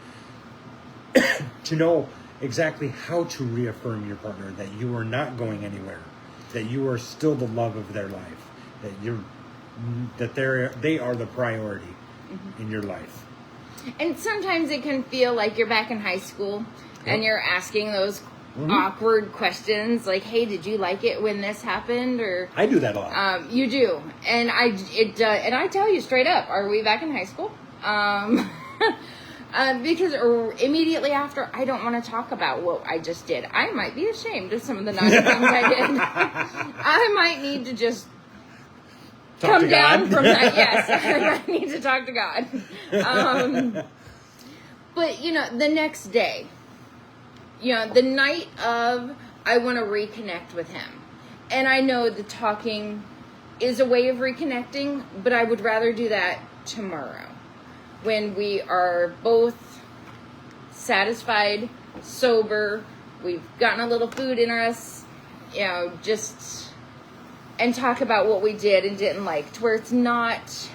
to know exactly how to reaffirm your partner that you are not going anywhere, that you are still the love of their life, that they are the priority in your life. And sometimes it can feel like you're back in high school and you're asking those awkward questions like, "Hey, did you like it when this happened?" Or I do that a lot. You do, and I tell you straight up, are we back in high school? Because immediately after, I don't want to talk about what I just did. I might be ashamed of some of the naughty things I did. I might need to just come down from that. Yes, I might need to talk to God. But, the next day, the night of, I want to reconnect with him. And I know the talking is a way of reconnecting, but I would rather do that tomorrow, when we are both satisfied, sober, we've gotten a little food in us, and talk about what we did and didn't like, to where it's not,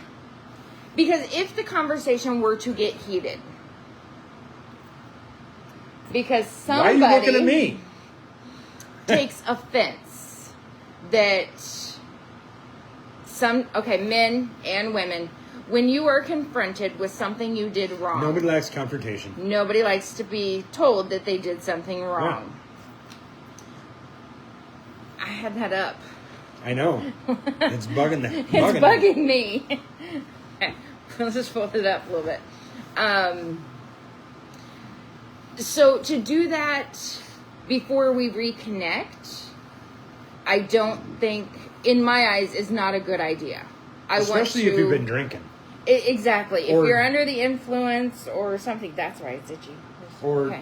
because if the conversation were to get heated, because somebody Why are you looking at me? takes offense that men and women, when you are confronted with something you did wrong. Nobody likes confrontation. Nobody likes to be told that they did something wrong. Yeah. I had that up. I know. It's bugging the. It's bugging me. Okay, let's just fold it up a little bit. So to do that before we reconnect, I don't think, in my eyes, is not a good idea. Especially if you've been drinking. Exactly. If you're under the influence or something, that's why it's itchy. Or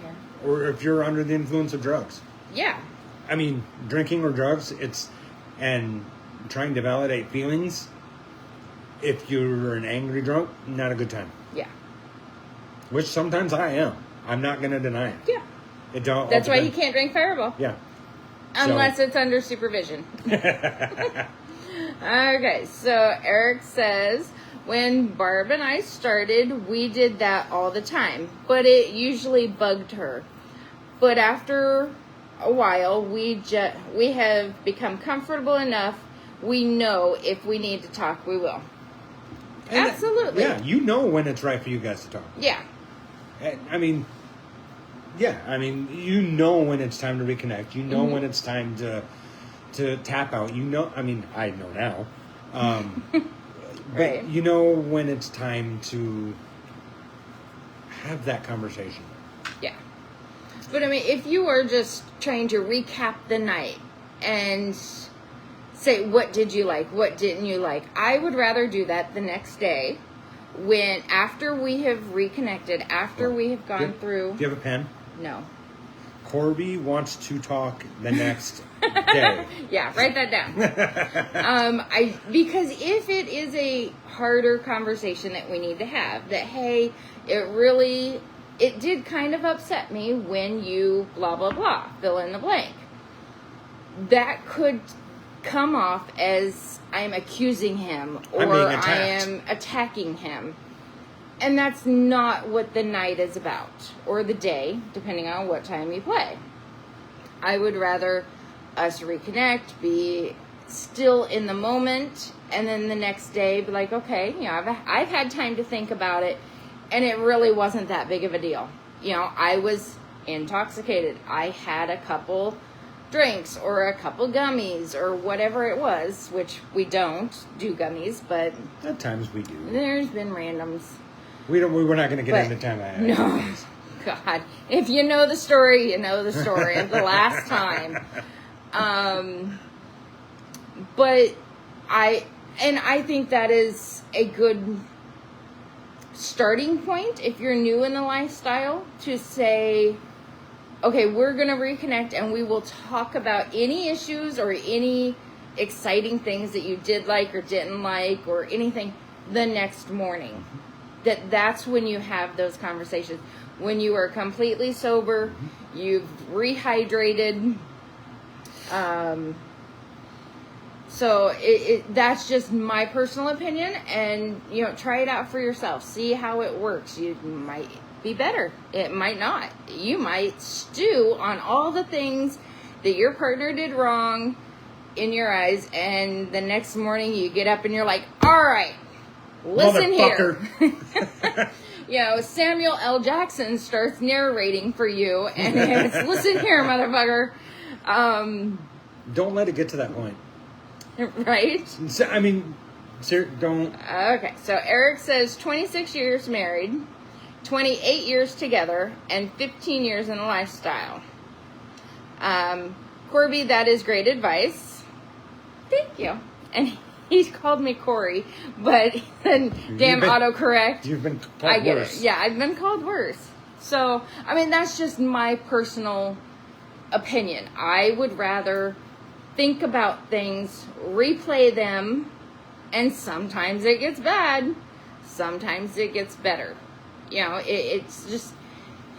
if you're under the influence of drugs. Yeah. I mean, drinking or drugs, and trying to validate feelings, if you're an angry drunk, not a good time. Yeah. Which sometimes I am. I'm not going to deny it. Yeah. That's why he can't drink Fireball. Yeah. Unless it's under supervision. Okay, so Eric says, when Barb and I started, we did that all the time, but it usually bugged her. But after a while, we have become comfortable enough. We know if we need to talk, we will. And absolutely. Yeah, you know when it's right for you guys to talk. Yeah. I mean, you know when it's time to reconnect. You know when it's time to tap out. You know, I mean, I know now. But right. You know when it's time to have that conversation. Yeah. But I mean, if you are just trying to recap the night and say, what did you like? What didn't you like? I would rather do that the next day after we have reconnected, after we have gone through. Do you have a pen? No. Corby wants to talk the next day. Yeah, write that down. Because if it is a harder conversation that we need to have, that, hey, it did kind of upset me when you blah, blah, blah, fill in the blank. That could come off as I'm accusing him or I am attacking him. And that's not what the night is about, or the day, depending on what time you play. I would rather us reconnect, be still in the moment, and then the next day be like, okay, I've had time to think about it, and it really wasn't that big of a deal. I was intoxicated. I had a couple drinks or a couple gummies or whatever it was, which we don't do gummies, but at times we do. There's been randoms. We're not going to get into time. No, God. If you know the story, you know the story of the last time. But I think that is a good starting point if you're new in the lifestyle to say, okay, we're going to reconnect and we will talk about any issues or any exciting things that you did like or didn't like or anything the next morning. That's when you have those conversations. When you are completely sober, you've rehydrated. So that's just my personal opinion, and try it out for yourself. See how it works. You might be better. It might not. You might stew on all the things that your partner did wrong in your eyes, and the next morning you get up and you're like, all right, listen here. Samuel L. Jackson starts narrating for you, and it's, listen here, motherfucker. Don't let it get to that point. Right? I mean, don't. Okay, so Eric says 26 years married, 28 years together, and 15 years in the lifestyle. Corby, that is great advice. Thank you. And he's called me Corey, but then damn autocorrect. You've been called worse. Yeah, I've been called worse. So, I mean, that's just my personal opinion. I would rather think about things, replay them, and sometimes it gets bad, sometimes it gets better. It's just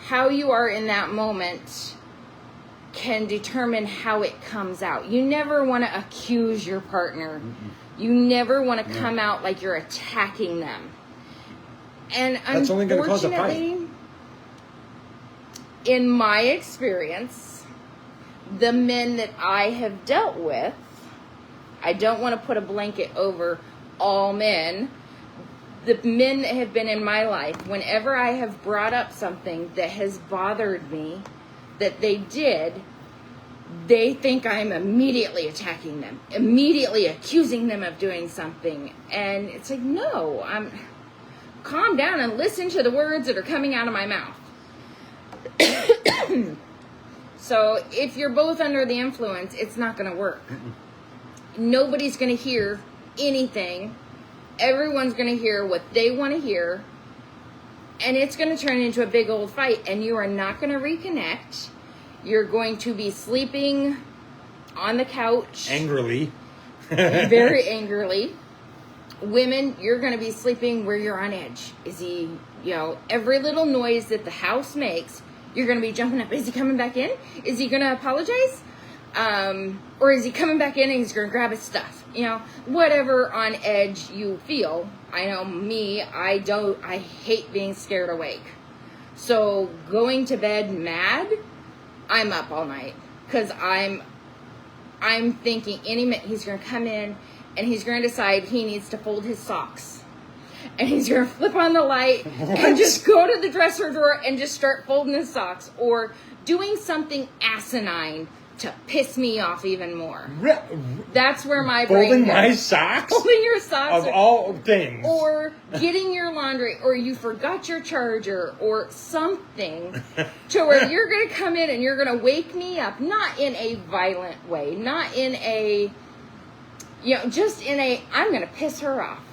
how you are in that moment can determine how it comes out. You never want to accuse your partner. Mm-hmm. You never want to come out like you're attacking them. And that's only going to cause a fight. In my experience, the men that I have dealt with, I don't want to put a blanket over all men. The men that have been in my life, whenever I have brought up something that has bothered me, that they did, they think I'm immediately attacking them, immediately accusing them of doing something. And it's like, no, calm down and listen to the words that are coming out of my mouth. So if you're both under the influence, it's not going to work. Nobody's going to hear anything. Everyone's going to hear what they want to hear. And it's going to turn into a big old fight. And you are not going to reconnect. You're going to be sleeping on the couch. Angrily. Very angrily. Women, you're going to be sleeping where you're on edge. Is he, every little noise that the house makes, you're going to be jumping up. Is he coming back in? Is he going to apologize? Or is he coming back in and he's going to grab his stuff? Whatever on edge you feel. I know me, I hate being scared awake. So going to bed mad, I'm up all night. Because I'm thinking any minute he's going to come in and he's going to decide he needs to fold his socks. And he's going to flip on the light and just go to the dresser drawer and just start folding his socks. Or doing something asinine to piss me off even more. That's where my brain Folding goes. my socks? Folding your socks. Of all things. Or getting your laundry. Or you forgot your charger. Or something. To where you're going to come in and you're going to wake me up. Not in a violent way. Not in a... just in a... I'm going to piss her off.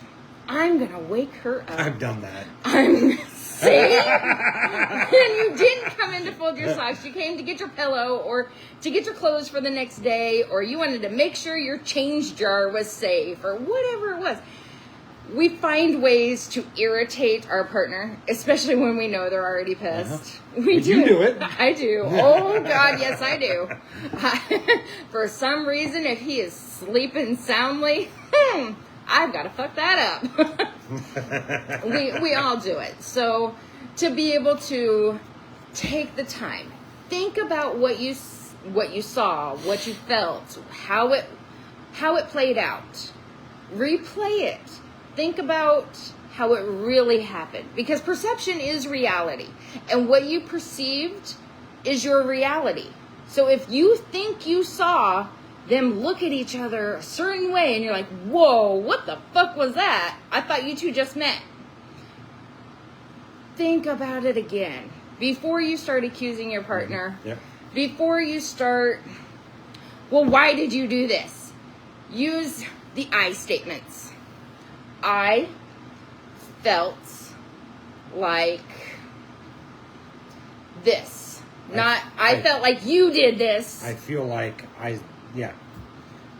I'm going to wake her up. I've done that. I'm saying, and you didn't come in to fold your socks. You came to get your pillow or to get your clothes for the next day, or you wanted to make sure your change jar was safe, or whatever it was. We find ways to irritate our partner, especially when we know they're already pissed. We do. You do it. I do. Oh, God, yes, I do. For some reason, if he is sleeping soundly, I've got to fuck that up. we all do it. So to be able to take the time, think about what you saw, what you felt, how it played out. Replay it. Think about how it really happened, because perception is reality, and what you perceived is your reality. So if you think you saw them look at each other a certain way and you're like, whoa, what the fuck was that? I thought you two just met. Think about it again. Before you start accusing your partner, before you start, well, why did you do this? Use the I statements. I felt like this. I felt like you did this. I feel like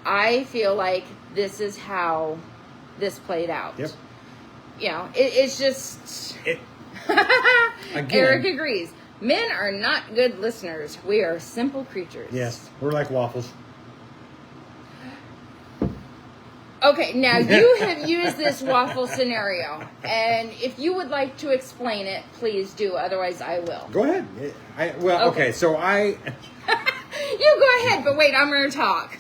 I feel like this is how this played out. Yep. It's just... Eric agrees. Men are not good listeners. We are simple creatures. Yes. We're like waffles. Okay, now you have used this waffle scenario. And if you would like to explain it, please do. Otherwise, I will. Go ahead. Okay, so You go ahead, but wait, I'm going to talk.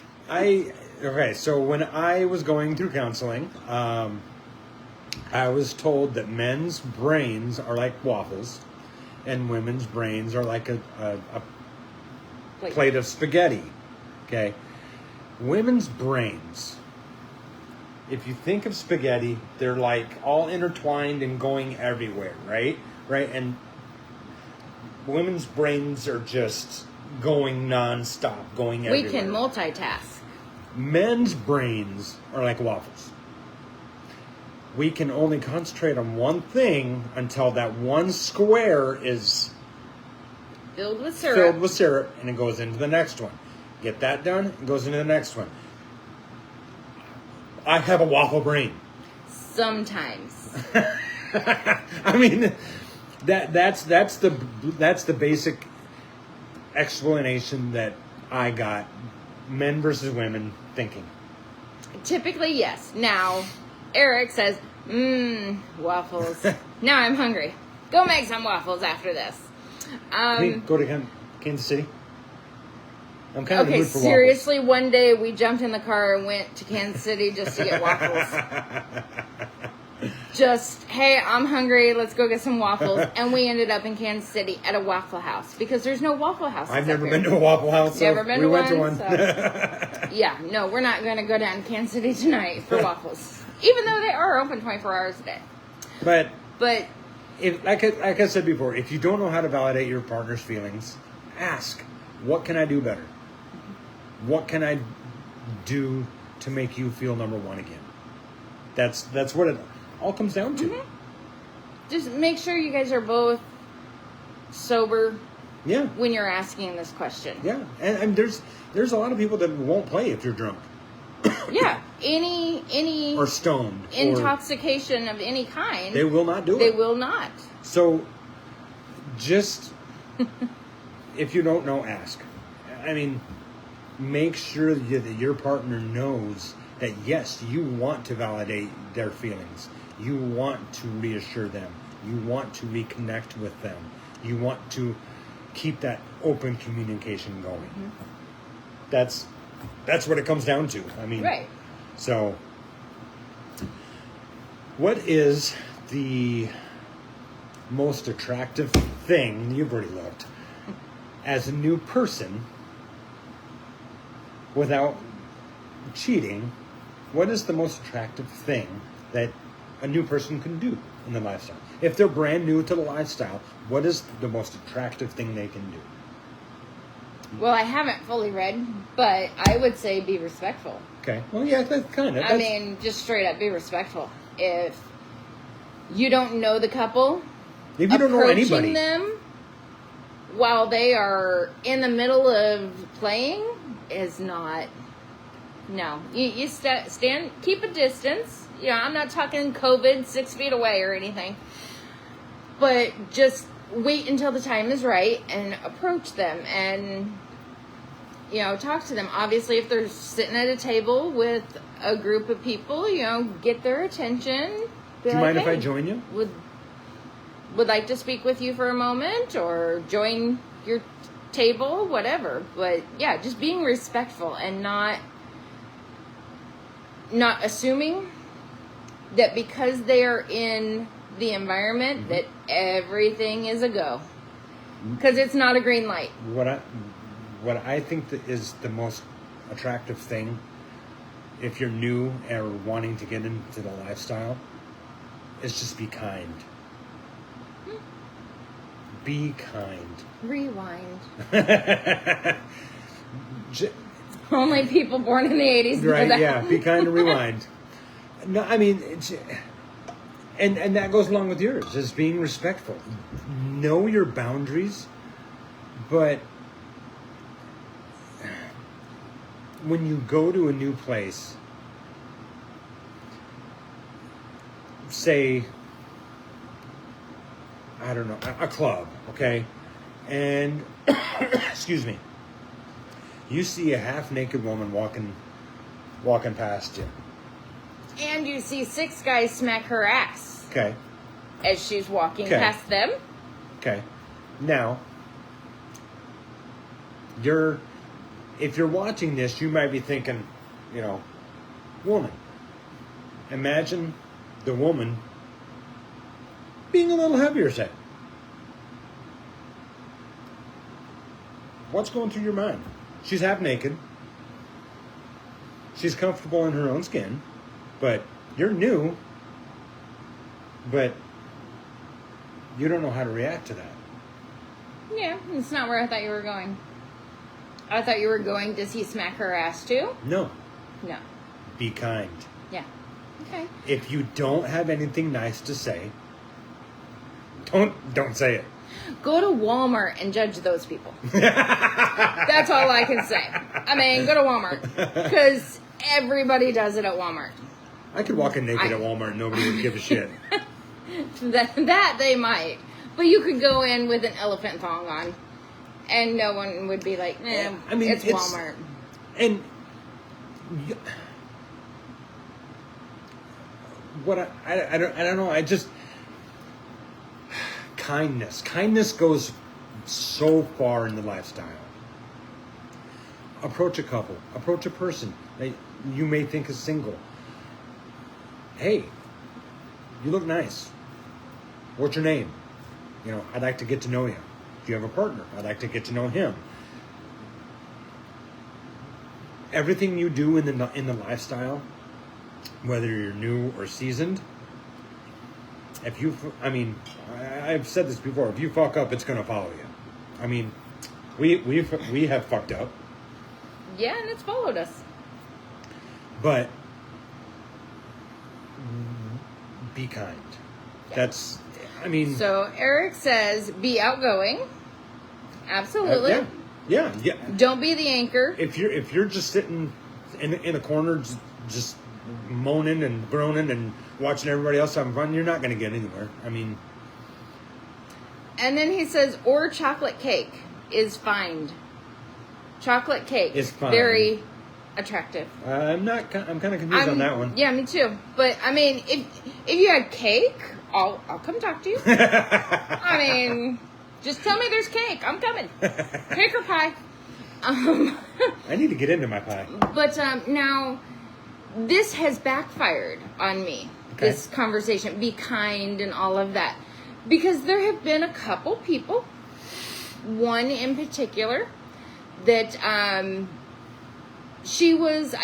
So when I was going through counseling, I was told that men's brains are like waffles and women's brains are like a plate of spaghetti. Okay? Women's brains, if you think of spaghetti, they're like all intertwined and going everywhere, right? Right? And women's brains are just going nonstop, going everywhere. We can multitask. Men's brains are like waffles. We can only concentrate on one thing until that one square is filled with syrup, and it goes into the next one. Get that done, it goes into the next one. I have a waffle brain. Sometimes. I mean, that's the basic explanation that I got. Men versus women thinking. Typically, yes. Now, Eric says, waffles. Now I'm hungry. Go make some waffles after this. Can we go to Kansas City? I'm kind of in the mood for seriously, one day we jumped in the car and went to Kansas City just to get waffles. just, hey, I'm hungry. Let's go get some waffles. And we ended up in Kansas City at a Waffle House because there's no Waffle House. I've never been to a Waffle House. So never been we to went one. to one. So, yeah, no, we're not going to go down to Kansas City tonight for waffles, even though they are open 24 hours a day. But if, like I said before, if you don't know how to validate your partner's feelings, ask, what can I do better? What can I do to make you feel number one again? That's what it all comes down to. Mm-hmm. Just make sure you guys are both sober. Yeah. When you're asking this question. Yeah, and there's a lot of people that won't play if you're drunk. Yeah, any or stoned, intoxication of any kind. They will not do it. They will not. So, just if you don't know, ask. I mean, make sure that your partner knows that yes, you want to validate their feelings. You want to reassure them. You want to reconnect with them. You want to keep that open communication going. Mm-hmm. That's what it comes down to. I mean, right. So, what is the most attractive thing you've already looked as a new person without cheating? What is the most attractive thing that a new person can do in the lifestyle? If they're brand new to the lifestyle, what is the most attractive thing they can do? Well, I haven't fully read, but I would say be respectful. Okay. Well, yeah, that's kind of. I mean, just straight up be respectful. If you don't know the couple, if you don't know anybody, them while they are in the middle of playing is not. No, you stand, keep a distance. Yeah, I'm not talking COVID 6 feet away or anything, but just wait until the time is right and approach them and, talk to them. Obviously, if they're sitting at a table with a group of people, get their attention. Do you mind if I join you? Would like to speak with you for a moment or join your table, whatever. But yeah, just being respectful and not assuming that because they are in the environment that everything is a go, because it's not a green light. What I think that is the most attractive thing, if you're new or wanting to get into the lifestyle, is just be kind. Be kind. Rewind. Only people born in the 80s know right? that. Yeah, be kind and rewind. No, I mean, and that goes along with yours, is being respectful. Know your boundaries, but when you go to a new place, say, I don't know, a club, okay? And, excuse me, you see a half-naked woman walking past you. And you see 6 guys smack her ass. Okay. As she's walking Okay. past them. Okay. Now, if you're watching this, you might be thinking, woman. Imagine the woman being a little heavier set. What's going through your mind? She's half naked. She's comfortable in her own skin. But you're new, but you don't know how to react to that. Yeah, it's not where I thought you were going. I thought you were going, does he smack her ass too? No. No. Be kind. Yeah. Okay. If you don't have anything nice to say, don't say it. Go to Walmart and judge those people. That's all I can say. I mean, go to Walmart. Because everybody does it at Walmart. I could walk in naked at Walmart and nobody would give a shit. that they might. But you could go in with an elephant thong on and no one would be like, I mean, it's Walmart. And what I don't know. I just kindness goes so far in the lifestyle. Approach a couple. Approach a person that you may think is single. Hey, you look nice. What's your name? You know, I'd like to get to know you. Do you have a partner? I'd like to get to know him. Everything you do in the lifestyle, whether you're new or seasoned, if you, I mean, I've said this before. If you fuck up, it's gonna follow you. I mean, we have fucked up. Yeah, and it's followed us. But be kind. Yeah. That's, I mean. So Eric says, be outgoing. Absolutely. Yeah. Don't be the anchor. If you're just sitting in a corner, just moaning and groaning and watching everybody else having fun, you're not going to get anywhere. I mean. And then he says, or chocolate cake is fine. Chocolate cake is fine. Very attractive. I'm kind of confused on that one. Yeah, me too. But I mean, if you had cake, I'll come talk to you. I mean, just tell me there's cake. I'm coming. Cake or pie. I need to get into my pie. But now, this has backfired on me. Okay. This conversation, be kind and all of that, because there have been a couple people, one in particular, that I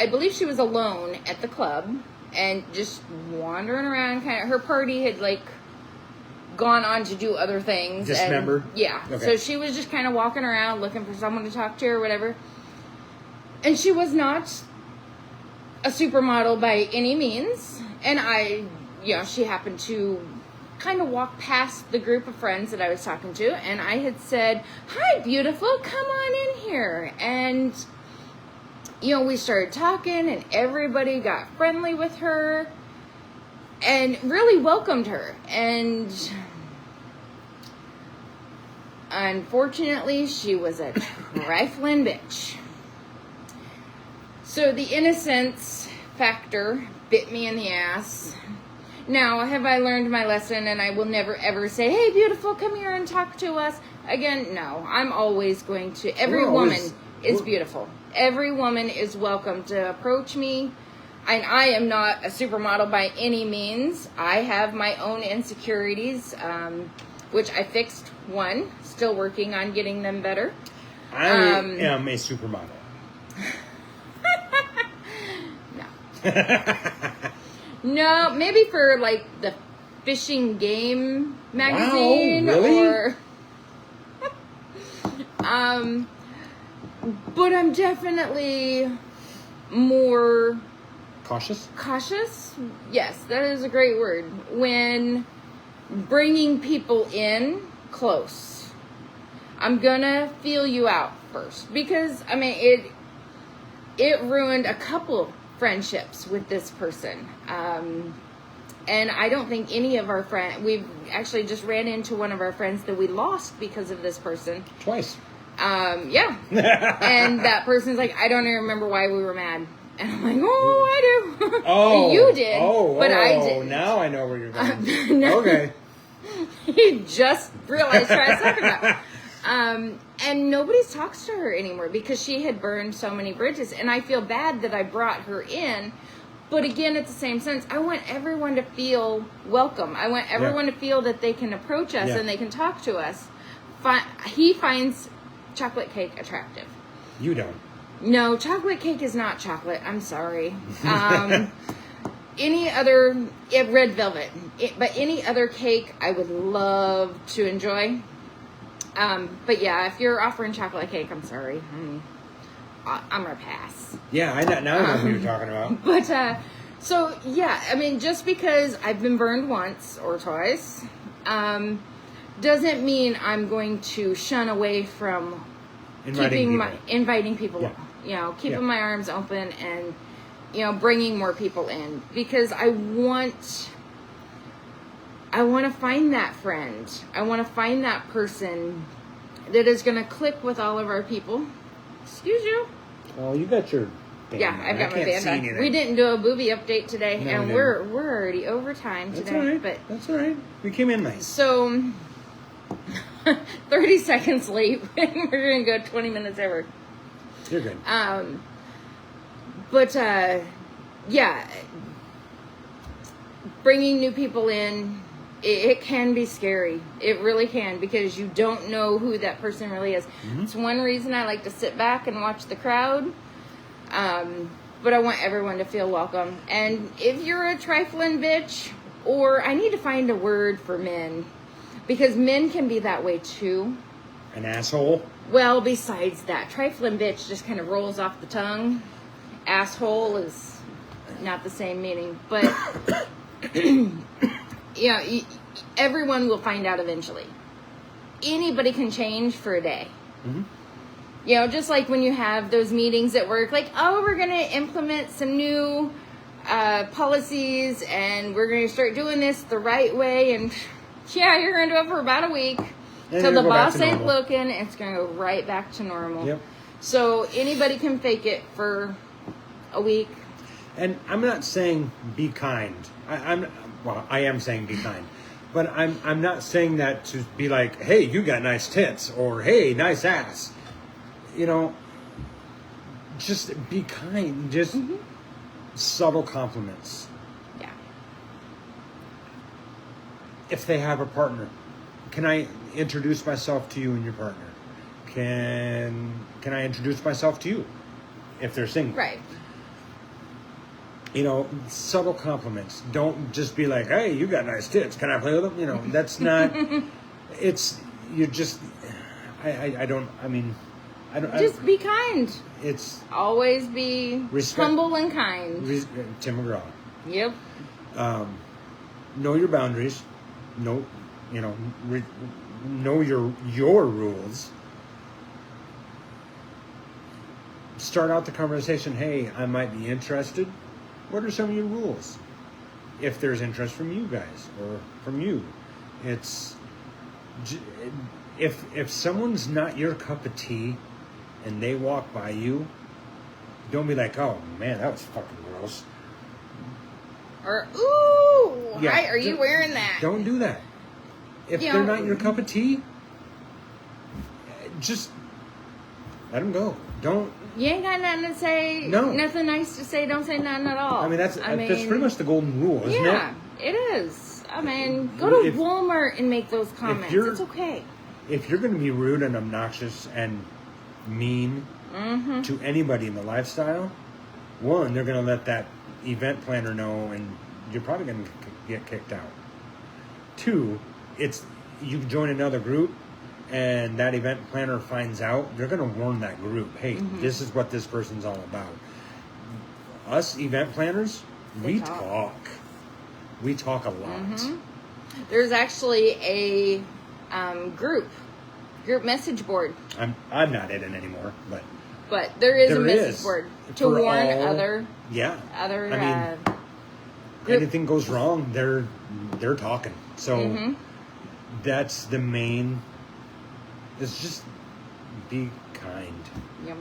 believe she was alone at the club and just wandering around. Kind of, her party had like gone on to do other things. Dismembered? Yeah. Okay. So she was just kind of walking around looking for someone to talk to or whatever. And she was not a supermodel by any means. And she happened to kind of walk past the group of friends that I was talking to. And I had said, "Hi, beautiful, come on in here." And, we started talking and everybody got friendly with her and really welcomed her. And unfortunately, she was a trifling bitch. So the innocence factor bit me in the ass. Now, have I learned my lesson and I will never ever say, "Hey, beautiful, come here and talk to us"? Again, no. I'm always going to, every woman is beautiful. Every woman is welcome to approach me. And I am not a supermodel by any means. I have my own insecurities, which I fixed one. Still working on getting them better. I am a supermodel. No. No, maybe for like the fishing game magazine. Wow, really? Or but I'm definitely more Cautious? Yes, that is a great word. When bringing people in close, I'm gonna feel you out first, because I mean it ruined a couple friendships with this person. And I don't think any of our friends, we've actually just ran into one of our friends that we lost because of this person. Twice. Yeah. And that person's like, "I don't even remember why we were mad." And I'm like, "Oh, I do." Oh. You did. But I Oh, didn't. now I know where you're going. No. Okay. He just realized what I was talking about. And nobody talks to her anymore because she had burned so many bridges. And I feel bad that I brought her in. But again, at the same sense, I want everyone to feel welcome. I want everyone to feel that they can approach us and they can talk to us. He finds chocolate cake attractive. You don't. No, chocolate cake is not chocolate. I'm sorry. Any other, red velvet, but any other cake I would love to enjoy. But yeah, if you're offering chocolate cake, I'm sorry. I'm gonna pass. Yeah, now I know who you're talking about. But, so yeah, I mean, just because I've been burned once or twice, doesn't mean I'm going to shun away from inviting people, keeping my arms open and, bringing more people in, because I want to find that friend. I want to find that person that is going to click with all of our people. Excuse you. Oh, you got your band. Yeah, I've got my band on. Anything. We didn't do a booby update today, No, and we we're already over time That's today. all right. But that's all right. We came in nice. so 30 seconds late. We're gonna go 20 minutes over. You're good. But yeah, bringing new people in, it can be scary. It really can, because you don't know who that person really is. It's one reason I like to sit back and watch the crowd. But I want everyone to feel welcome. And if you're a trifling bitch, or I need to find a word for men, because men can be that way too. An asshole? Well, besides that, trifling bitch just kind of rolls off the tongue. Asshole is not the same meaning, but yeah, everyone will find out eventually. Anybody can change for a day. You know, just like when you have those meetings at work, like, oh, we're going to implement some new policies, and we're going to start doing this the right way, and yeah, you're going to do it for about a week. Till the boss ain't looking, it's going to go right back to normal. Yep. So anybody can fake it for a week. And I'm not saying be kind. I am saying be kind. But I'm not saying that to be like, hey, you got nice tits, or hey, nice ass. You know, just be kind. Just subtle compliments. Yeah. If they have a partner, can I introduce myself to you and your partner? Can I introduce myself to you if they're single? Right. You know, subtle compliments. Don't just be like, hey, you got nice tits. Can I play with them? You know, that's not, you're just, I don't, Just be kind. It's always be humble and kind. Tim McGraw. Yep. Know your boundaries. Know your rules. Start out the conversation. Hey, I might be interested. What are some of your rules? If there's interest from you guys or from you, it's if someone's not your cup of tea and they walk by you, don't be like, oh man, that was fucking gross. Or, ooh, Yeah, why are you wearing that? Don't do that. If they're not your cup of tea, just let them go. Don't. You ain't got nothing to say. No. Nothing nice to say. Don't say nothing at all. I mean, that's pretty much the golden rule, isn't it? Yeah, it is. I mean, go to Walmart and make those comments. It's okay. If you're going to be rude and obnoxious and mean to anybody in the lifestyle, one, they're going to let that event planner know, and you're probably going to get kicked out. Two, you join another group, and that event planner finds out, they're going to warn that group, hey, this is what this person's all about. Us event planners, we talk. We talk a lot. There's actually a group message board. I'm not in it anymore, but there is a message board to warn other anything goes wrong, they're talking. So that's the main. It's just be kind. Yep.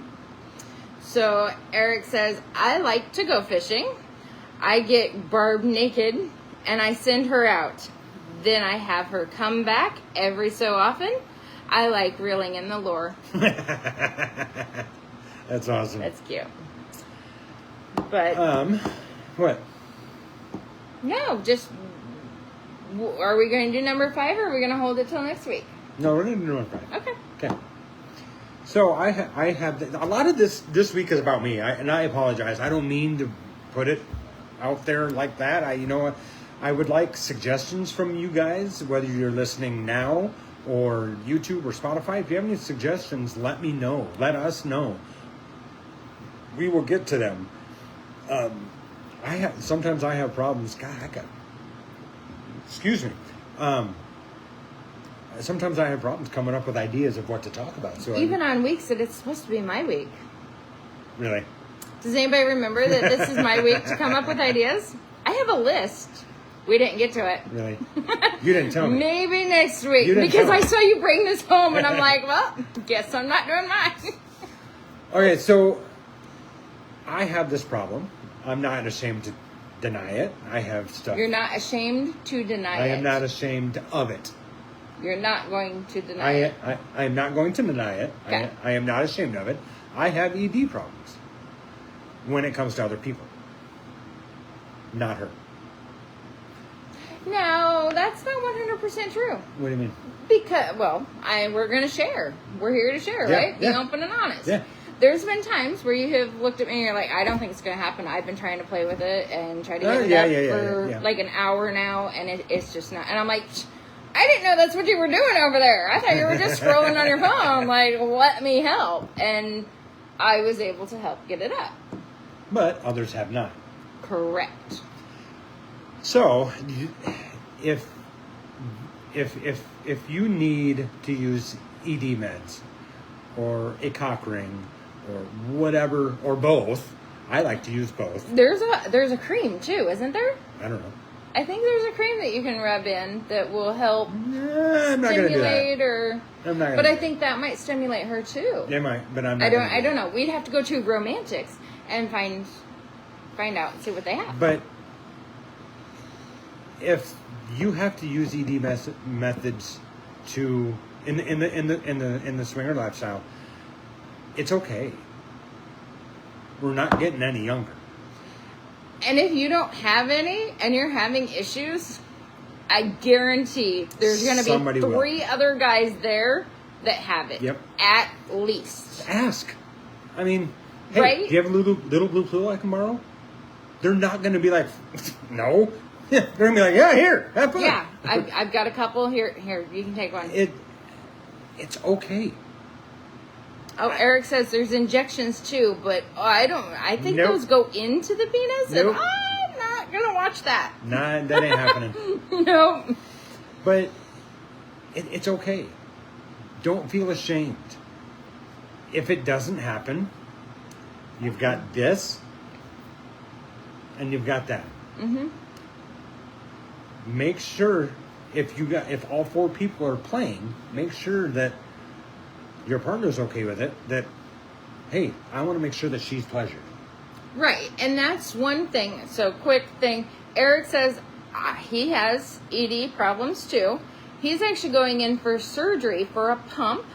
So Eric says, I like to go fishing. I get Barb naked and I send her out. Then I have her come back every so often. I like reeling in the lure. That's awesome. That's cute. But what? No, just are we going to do number 5 or are we going to hold it till next week? No, we're going to do number 5. Okay. So I have a lot of this week is about me, and I apologize. I don't mean to put it out there like that. I would like suggestions from you guys, whether you're listening now or YouTube or Spotify. If you have any suggestions, let me know. Let us know. We will get to them. Sometimes I have problems. God, excuse me. Sometimes I have problems coming up with ideas of what to talk about. So even on weeks that it's supposed to be my week. Really? Does anybody remember that this is my week to come up with ideas? I have a list. We didn't get to it. Really? You didn't tell me. Maybe next week. Because I saw you bring this home and I'm like, well, guess I'm not doing mine. Okay, so I have this problem. I'm not ashamed to deny it. I have stuff. You're not ashamed to deny it. I am not ashamed of it. You're not going to deny it. I am not going to deny it. Okay. I am not ashamed of it. I have ED problems when it comes to other people. Not her. No, that's not 100% true. What do you mean? Because, well, we're going to share. We're here to share, Yeah, right? Be yeah. open and honest. Yeah. There's been times where you have looked at me and you're like, I don't think it's going to happen. I've been trying to play with it and try to get it up for like an hour now, and it's just not. And I'm like, I didn't know that's what you were doing over there. I thought you were just scrolling on your phone. Like, let me help. And I was able to help get it up. But others have not. Correct. So, if you need to use ED meds or a cock ring or whatever, or both, I like to use both. There's a cream too, isn't there? I don't know. I think there's a cream that you can rub in that will help I'm not going to do that. I'm not gonna but do I think that might stimulate her too. They might, but I'm not. I don't know. We'd have to go to Romantics and find out and see what they have. But if you have to use ED methods to in the swinger lifestyle, it's okay. We're not getting any younger. And if you don't have any and you're having issues, I guarantee there's going to be Somebody three other guys there that have it. Yep. At least. Ask. I mean, hey, Right? do you have a little blue pill I can borrow? They're not going to be like, no. They're going to be like, yeah, here, have fun. Yeah, I've got a couple here. Here, you can take one. It's okay. Oh, Eric says there's injections too, but I think Nope. those go into the penis, Nope. and I'm not gonna watch that. Nah, that ain't happening. Nope. But it's okay. Don't feel ashamed. If it doesn't happen, you've got this, and you've got that. Mm-hmm. Make sure if all four people are playing, make sure that your partner's okay with it. That, hey, I want to make sure that she's pleasured. Right, and that's one thing. So, quick thing. Eric says he has ED problems too. He's actually going in for surgery for a pump,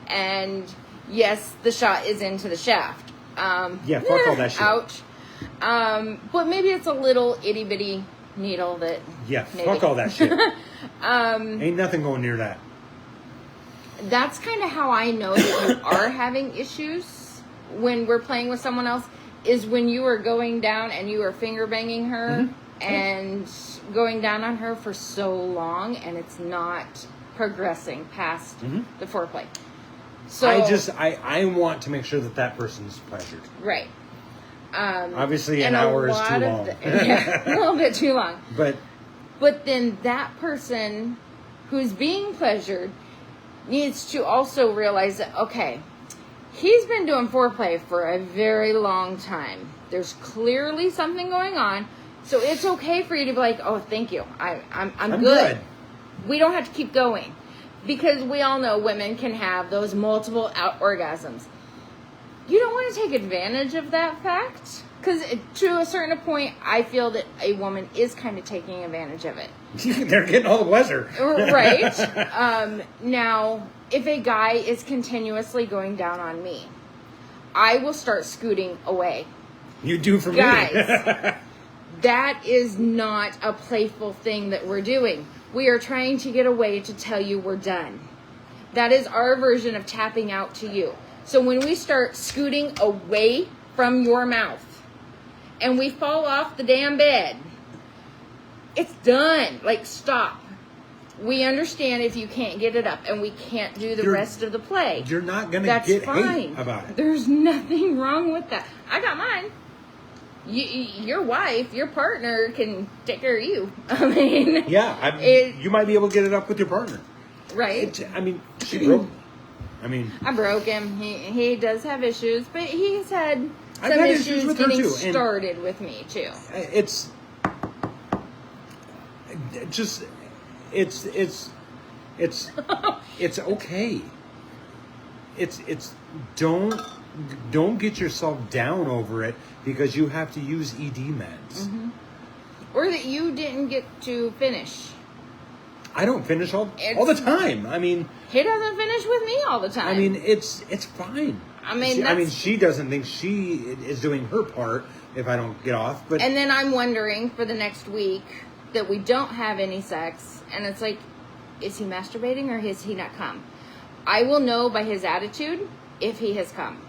and yes, the shot is into the shaft. Yeah, fuck all that shit. Ouch. But maybe it's a little itty bitty needle that. Yeah, maybe. fuck all that shit. Ain't nothing going near that. That's kind of how I know that you are having issues when we're playing with someone else, is when you are going down and you are finger banging her and going down on her for so long and it's not progressing past the foreplay. So I want to make sure that person's pleasured. Right. Obviously, and an hour is too long. Yeah, a little bit too long. But then that person who's being pleasured needs to also realize that, okay, he's been doing foreplay for a very long time. There's clearly something going on. So it's okay for you to be like, oh, thank you. I'm good. We don't have to keep going. Because we all know women can have those multiple orgasms. You don't want to take advantage of that fact. Because to a certain point, I feel that a woman is kind of taking advantage of it. They're getting all the pleasure. Right. Now, if a guy is continuously going down on me, I will start scooting away. You do for Guys, me. that is not a playful thing that we're doing. We are trying to get away to tell you we're done. That is our version of tapping out to you. So when we start scooting away from your mouth and we fall off the damn bed, it's done. Like, stop. We understand if you can't get it up and we can't do the rest of the play. You're not going to get hate about it. There's nothing wrong with that. I got mine. Your wife, your partner can take care of you. I mean, yeah, you might be able to get it up with your partner, right? She broke. I broke him. He does have issues, but he's had I've some had issues with her getting too, started with me too. It's okay. It's don't get yourself down over it because you have to use ED meds. Or that you didn't get to finish. I don't finish all the time. He doesn't finish with me all the time. It's fine. She doesn't think she is doing her part if I don't get off. But and then I'm wondering for the next week, that we don't have any sex, and it's like, is he masturbating or has he not come? I will know by his attitude if he has come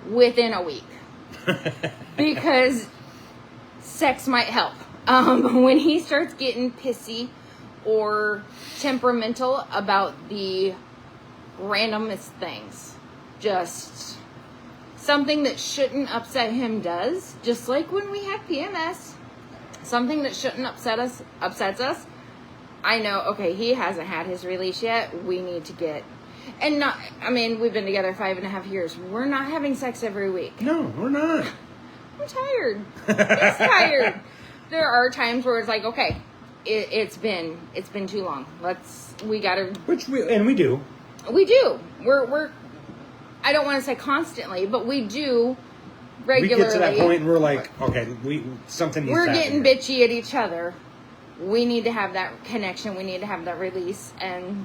within a week. Because sex might help. When he starts getting pissy or temperamental about the randomest things, just something that shouldn't upset him does, just like when we have PMS, something that shouldn't upsets us. I know, okay, he hasn't had his release yet. We need to get, and not, I mean, we've been together 5.5 years. We're not having sex every week. No, we're not. I'm tired. He's tired. There are times where it's like, okay, it's been too long. We gotta. We do. We do. We're. I don't want to say constantly, but we do regularly. We get to that point and we're like, okay, something needs to happen. We're getting bitchy at each other. We need to have that connection. We need to have that release, and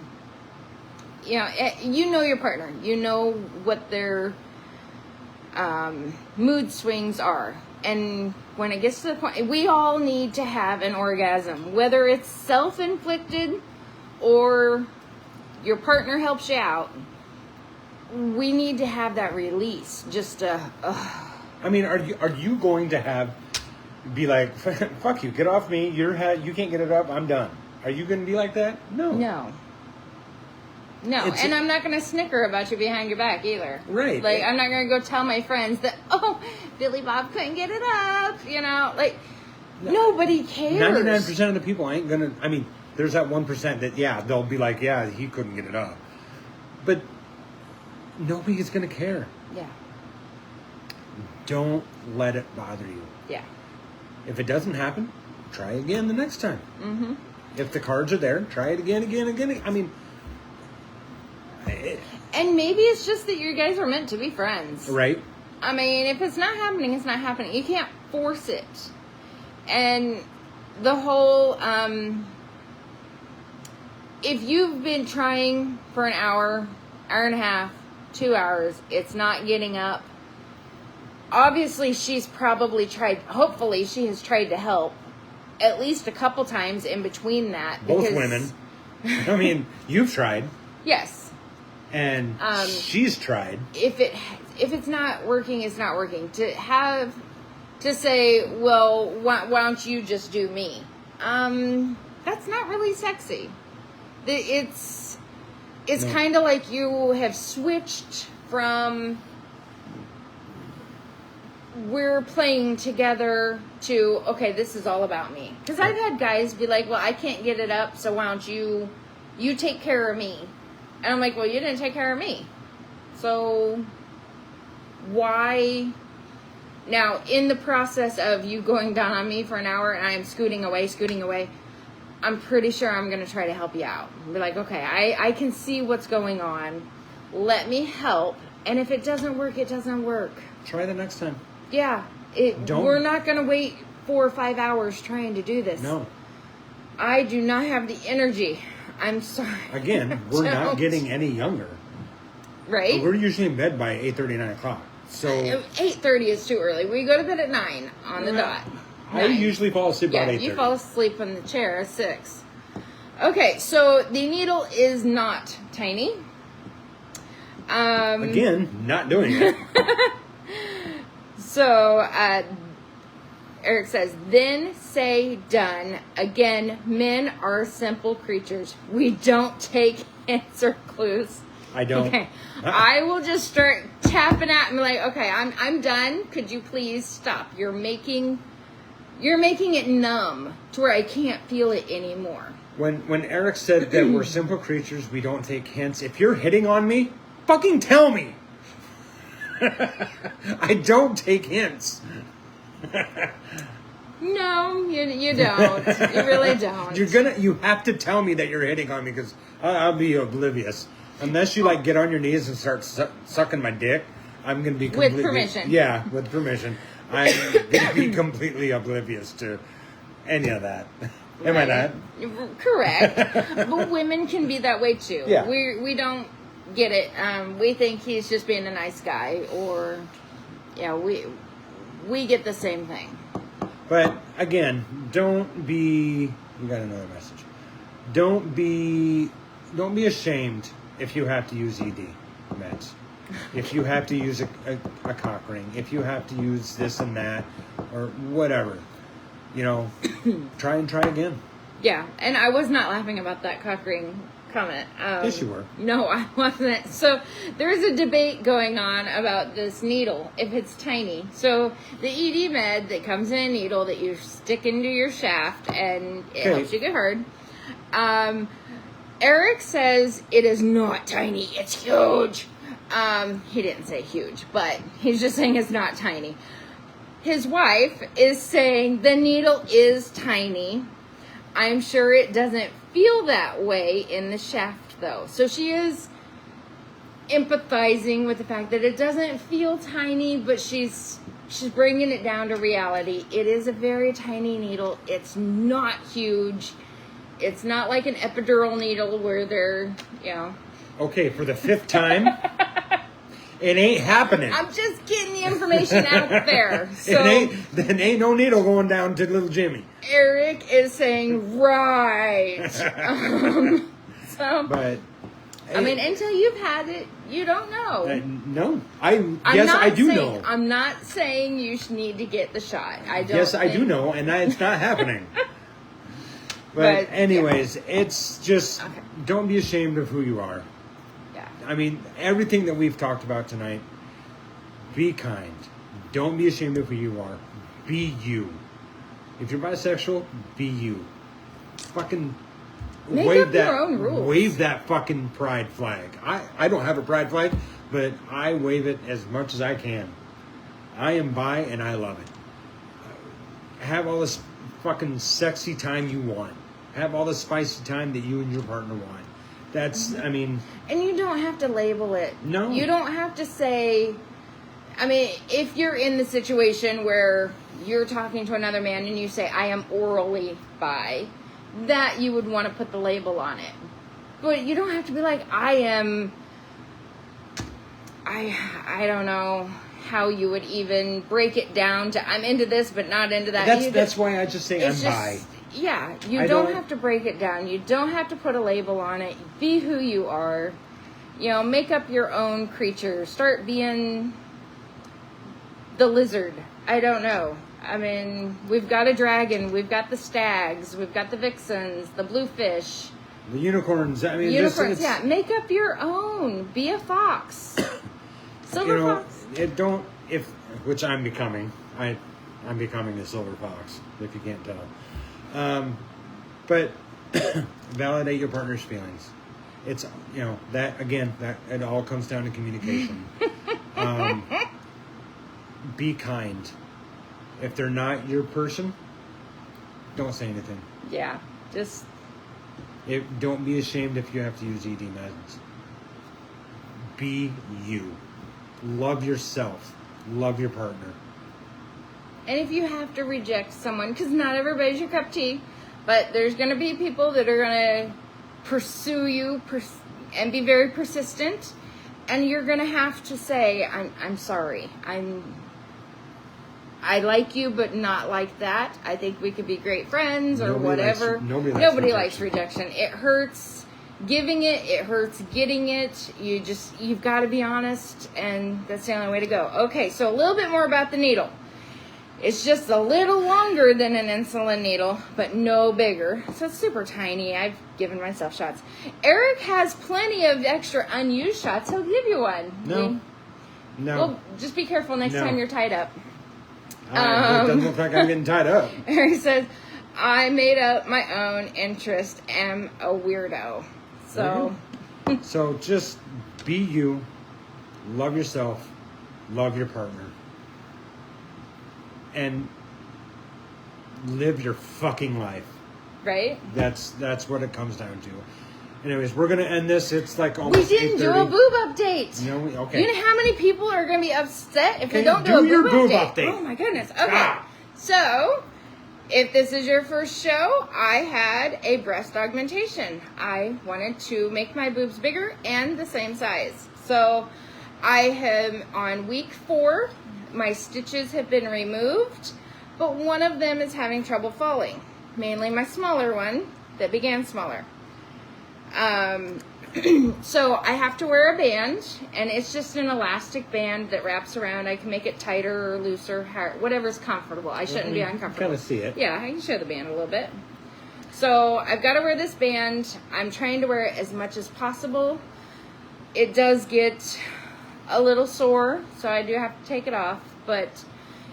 you know your partner. You know what their mood swings are, and when it gets to the point, we all need to have an orgasm, whether it's self-inflicted or your partner helps you out. We need to have that release. Just I mean, are you going to be like, fuck you, get off me, you can't get it up, I'm done? Are you going to be like that? No. And I'm not going to snicker about you behind your back either. Right. Like, I'm not going to go tell my friends that, Billy Bob couldn't get it up, like, nobody cares. 99% of the people ain't going to, I mean, there's that 1% that, they'll be like, he couldn't get it up. But nobody's going to care. Yeah. Don't let it bother you. Yeah. If it doesn't happen, try again the next time. Mm-hmm. If the cards are there, try it again. I mean... And maybe it's just that you guys are meant to be friends. Right. I mean, if it's not happening, it's not happening. You can't force it. And the whole... if you've been trying for an hour and a half, 2 hours, it's not getting up, obviously she's probably tried, hopefully she has tried to help at least a couple times in between that. Both women. I mean, you've tried. Yes. And she's tried. If it's not working, it's not working. To say, well, why don't you just do me? That's not really sexy. It's kind of like you have switched from we're playing together to, okay, this is all about me. Because I've had guys be like, well, I can't get it up, so why don't you take care of me? And I'm like, well, you didn't take care of me. So why? Now, in the process of you going down on me for an hour and I am scooting away, I'm pretty sure I'm going to try to help you out. Be like, okay, I can see what's going on. Let me help. And if it doesn't work, it doesn't work. Try the next time. Yeah. We're not going to wait 4 or 5 hours trying to do this. No. I do not have the energy. I'm sorry. Again, we're not getting any younger. Right? We're usually in bed by 8:30, 9 o'clock. So 8:30 is too early. We go to bed at 9 on the dot. I usually fall asleep about 8:30. You fall asleep in the chair at 6. Okay, so the needle is not tiny. Again, not doing it. So, Eric says, then say done. Again, men are simple creatures. We don't take hints or clues. I don't. Okay. I will just start tapping at him like, okay, I'm done. Could you please stop? You're making it numb to where I can't feel it anymore. When Eric said that we're simple creatures, we don't take hints. If you're hitting on me, fucking tell me. I don't take hints. No, you don't. You really don't. You have to tell me that you're hitting on me because I'll be oblivious. Unless you get on your knees and start sucking my dick, I'm gonna be completely, with permission. Yeah, with permission. I'm gonna be completely oblivious to any of that. Am I not? Correct. But women can be that way too. Yeah. We don't get it. We think he's just being a nice guy, or we get the same thing. But again, don't be. We got another message. Don't be ashamed if you have to use ED meds. If you have to use a cock ring. If you have to use this and that, or whatever. You know, try again. Yeah, and I was not laughing about that cock ring comment. Yes, you were. No, I wasn't. So there's a debate going on about this needle, if it's tiny. So the ED med that comes in a needle that you stick into your shaft and it helps you get hard. Eric says it is not tiny, it's huge. He didn't say huge, but he's just saying it's not tiny. His wife is saying the needle is tiny. I'm sure it doesn't feel that way in the shaft, though. So she is empathizing with the fact that it doesn't feel tiny, but she's bringing it down to reality. It is a very tiny needle. It's not huge. It's not like an epidural needle where they're, you know. Okay, for the 5th time, it ain't happening. I'm just getting the information out there. So Then ain't no needle going down to little Jimmy. Eric is saying right. But I mean, until you've had it, you don't know. No, I do know. I'm not saying you need to get the shot. I don't. Yes, I do know, and it's not happening. But anyways, it's just don't be ashamed of who you are. Yeah. I mean, everything that we've talked about tonight. Be kind. Don't be ashamed of who you are. Be you. If you're bisexual, be you. Fucking Make wave up that. your own rules. Wave that fucking pride flag. I don't have a pride flag, but I wave it as much as I can. I am bi and I love it. Have all this fucking sexy time you want. Have all the spicy time that you and your partner want. That's, I mean... And you don't have to label it. No. You don't have to say... I mean, if you're in the situation where you're talking to another man and you say, I am orally bi, that you would want to put the label on it. But you don't have to be like, I am... I don't know how you would even break it down to, I'm into this but not into that. That's why I just say I'm bi. Yeah, you don't have to break it down. You don't have to put a label on it. Be who you are. You know, make up your own creature. Start being the lizard. I don't know. I mean, we've got a dragon. We've got the stags. We've got the vixens, the bluefish. The unicorns. I mean, unicorns, yeah. Make up your own. Be a fox. Silver fox. Which I'm becoming. I'm becoming a silver fox, if you can't tell. But validate your partner's feelings. It's, that it all comes down to communication. Be kind. If they're not your person, don't say anything. Yeah, just... Don't be ashamed if you have to use ED meds. Be you. Love yourself. Love your partner. And if you have to reject someone, because not everybody's your cup of tea, but there's going to be people that are going to pursue you and be very persistent, and you're going to have to say, I'm sorry. I like you, but not like that. I think we could be great friends or whatever. Nobody likes rejection. It hurts giving it. It hurts getting it. You've got to be honest, and that's the only way to go. Okay, so a little bit more about the needle. It's just a little longer than an insulin needle, but no bigger. So it's super tiny. I've given myself shots. Eric has plenty of extra unused shots. He'll give you one. No. Well, just be careful next time you're tied up. It doesn't look like I'm getting tied up. Eric says, I made up my own interest, am a weirdo. So, So just be you, love yourself, love your partner, and live your fucking life. Right? That's what it comes down to. Anyways, we're gonna end this. It's like almost We didn't 8:30. do a boob update. No, okay. You know how many people are going to be upset if we Okay, don't do do a your boob boob update? update. Oh my goodness. Okay. Ah. So, if this is your first show, I had a breast augmentation. I wanted to make my boobs bigger and the same size. So, I am on week 4. My stitches have been removed. but one of them is having trouble falling, mainly my smaller one that began smaller. So I have to wear a band, and it's just an elastic band that wraps around. I can make it tighter or looser, whatever's comfortable. I shouldn't be uncomfortable. Kind of see it. Yeah, I can show the band a little bit. So I've got to wear this band. I'm trying to wear it as much as possible. It does get a little sore, so I do have to take it off. But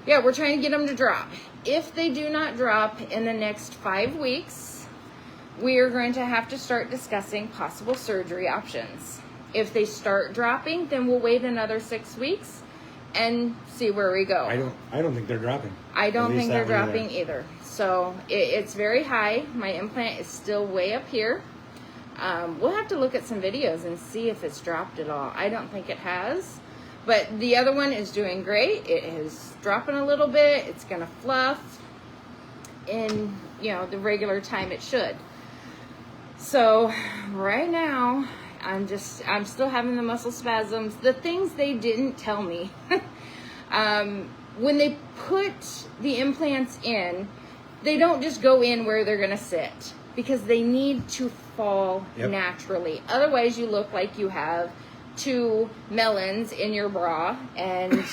yeah, we're trying to get them to drop. If they do not drop in the next 5 weeks, we are going to have to start discussing possible surgery options. If they start dropping, then we'll wait another 6 weeks and see where we go. I don't think they're dropping. I don't think they're that way dropping either. So it's very high. My implant is still way up here. We'll have to look at some videos and see if it's dropped at all. I don't think it has. But the other one is doing great. It is dropping a little bit. It's going to fluff in, the regular time it should. So right now, I'm still having the muscle spasms. The things they didn't tell me. When they put the implants in, they don't just go in where they're going to sit, because they need to fall naturally. Otherwise, you look like you have 2 melons in your bra, and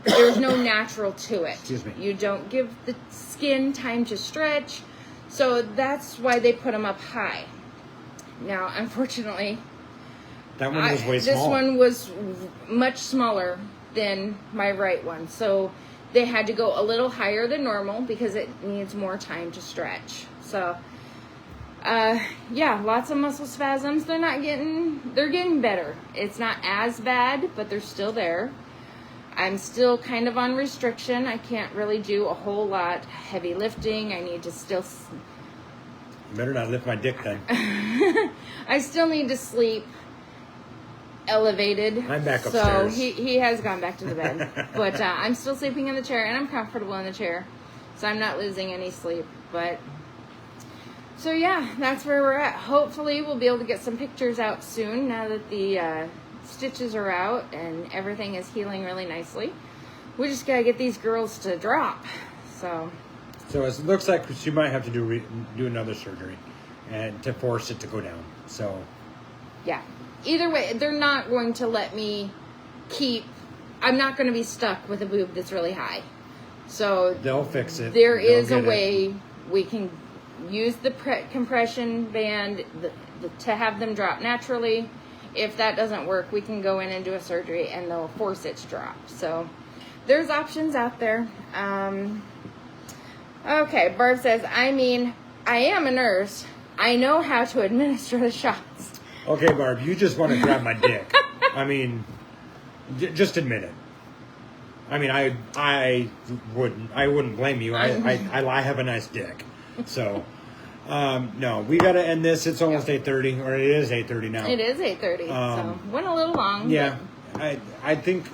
there's no natural to it. Excuse me. You don't give the skin time to stretch. So that's why they put them up high. Now, unfortunately, that one was way this small. one was much smaller than my right one. So they had to go a little higher than normal because it needs more time to stretch. So, yeah, lots of muscle spasms. They're getting better. It's not as bad, but they're still there. I'm still kind of on restriction. I can't really do a whole lot heavy lifting. I need to still... You better not lift my dick then. I still need to sleep elevated. I'm back upstairs. So he has gone back to the bed. But I'm still sleeping in the chair, and I'm comfortable in the chair. So I'm not losing any sleep. But... So yeah, that's where we're at. Hopefully we'll be able to get some pictures out soon now that the... stitches are out and everything is healing really nicely. We just gotta get these girls to drop. So it looks like she might have to do another surgery, and to force it to go down. So yeah, either way, they're not going to let me I'm not going to be stuck with a boob that's really high. So they'll fix it. There is a way we can use the compression band to have them drop naturally. If that doesn't work, we can go in and do a surgery, and they'll force it to drop. So there's options out there. Okay, Barb says, I am a nurse. I know how to administer the shots. Okay, Barb, you just want to grab my dick. Just admit it. I wouldn't blame you. I have a nice dick. So... no, we got to end this. It's almost 8:30, or it is 8:30 now. It is 8:30, so went a little long. Yeah, I think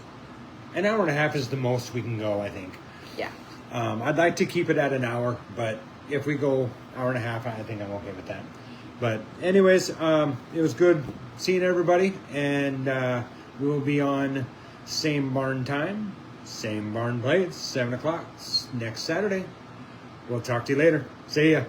an hour and a half is the most we can go, I think. Yeah. I'd like to keep it at an hour, but if we go hour and a half, I think I'm okay with that. But anyways, it was good seeing everybody, and we will be on same barn time, same barn place, 7 o'clock next Saturday. We'll talk to you later. See ya.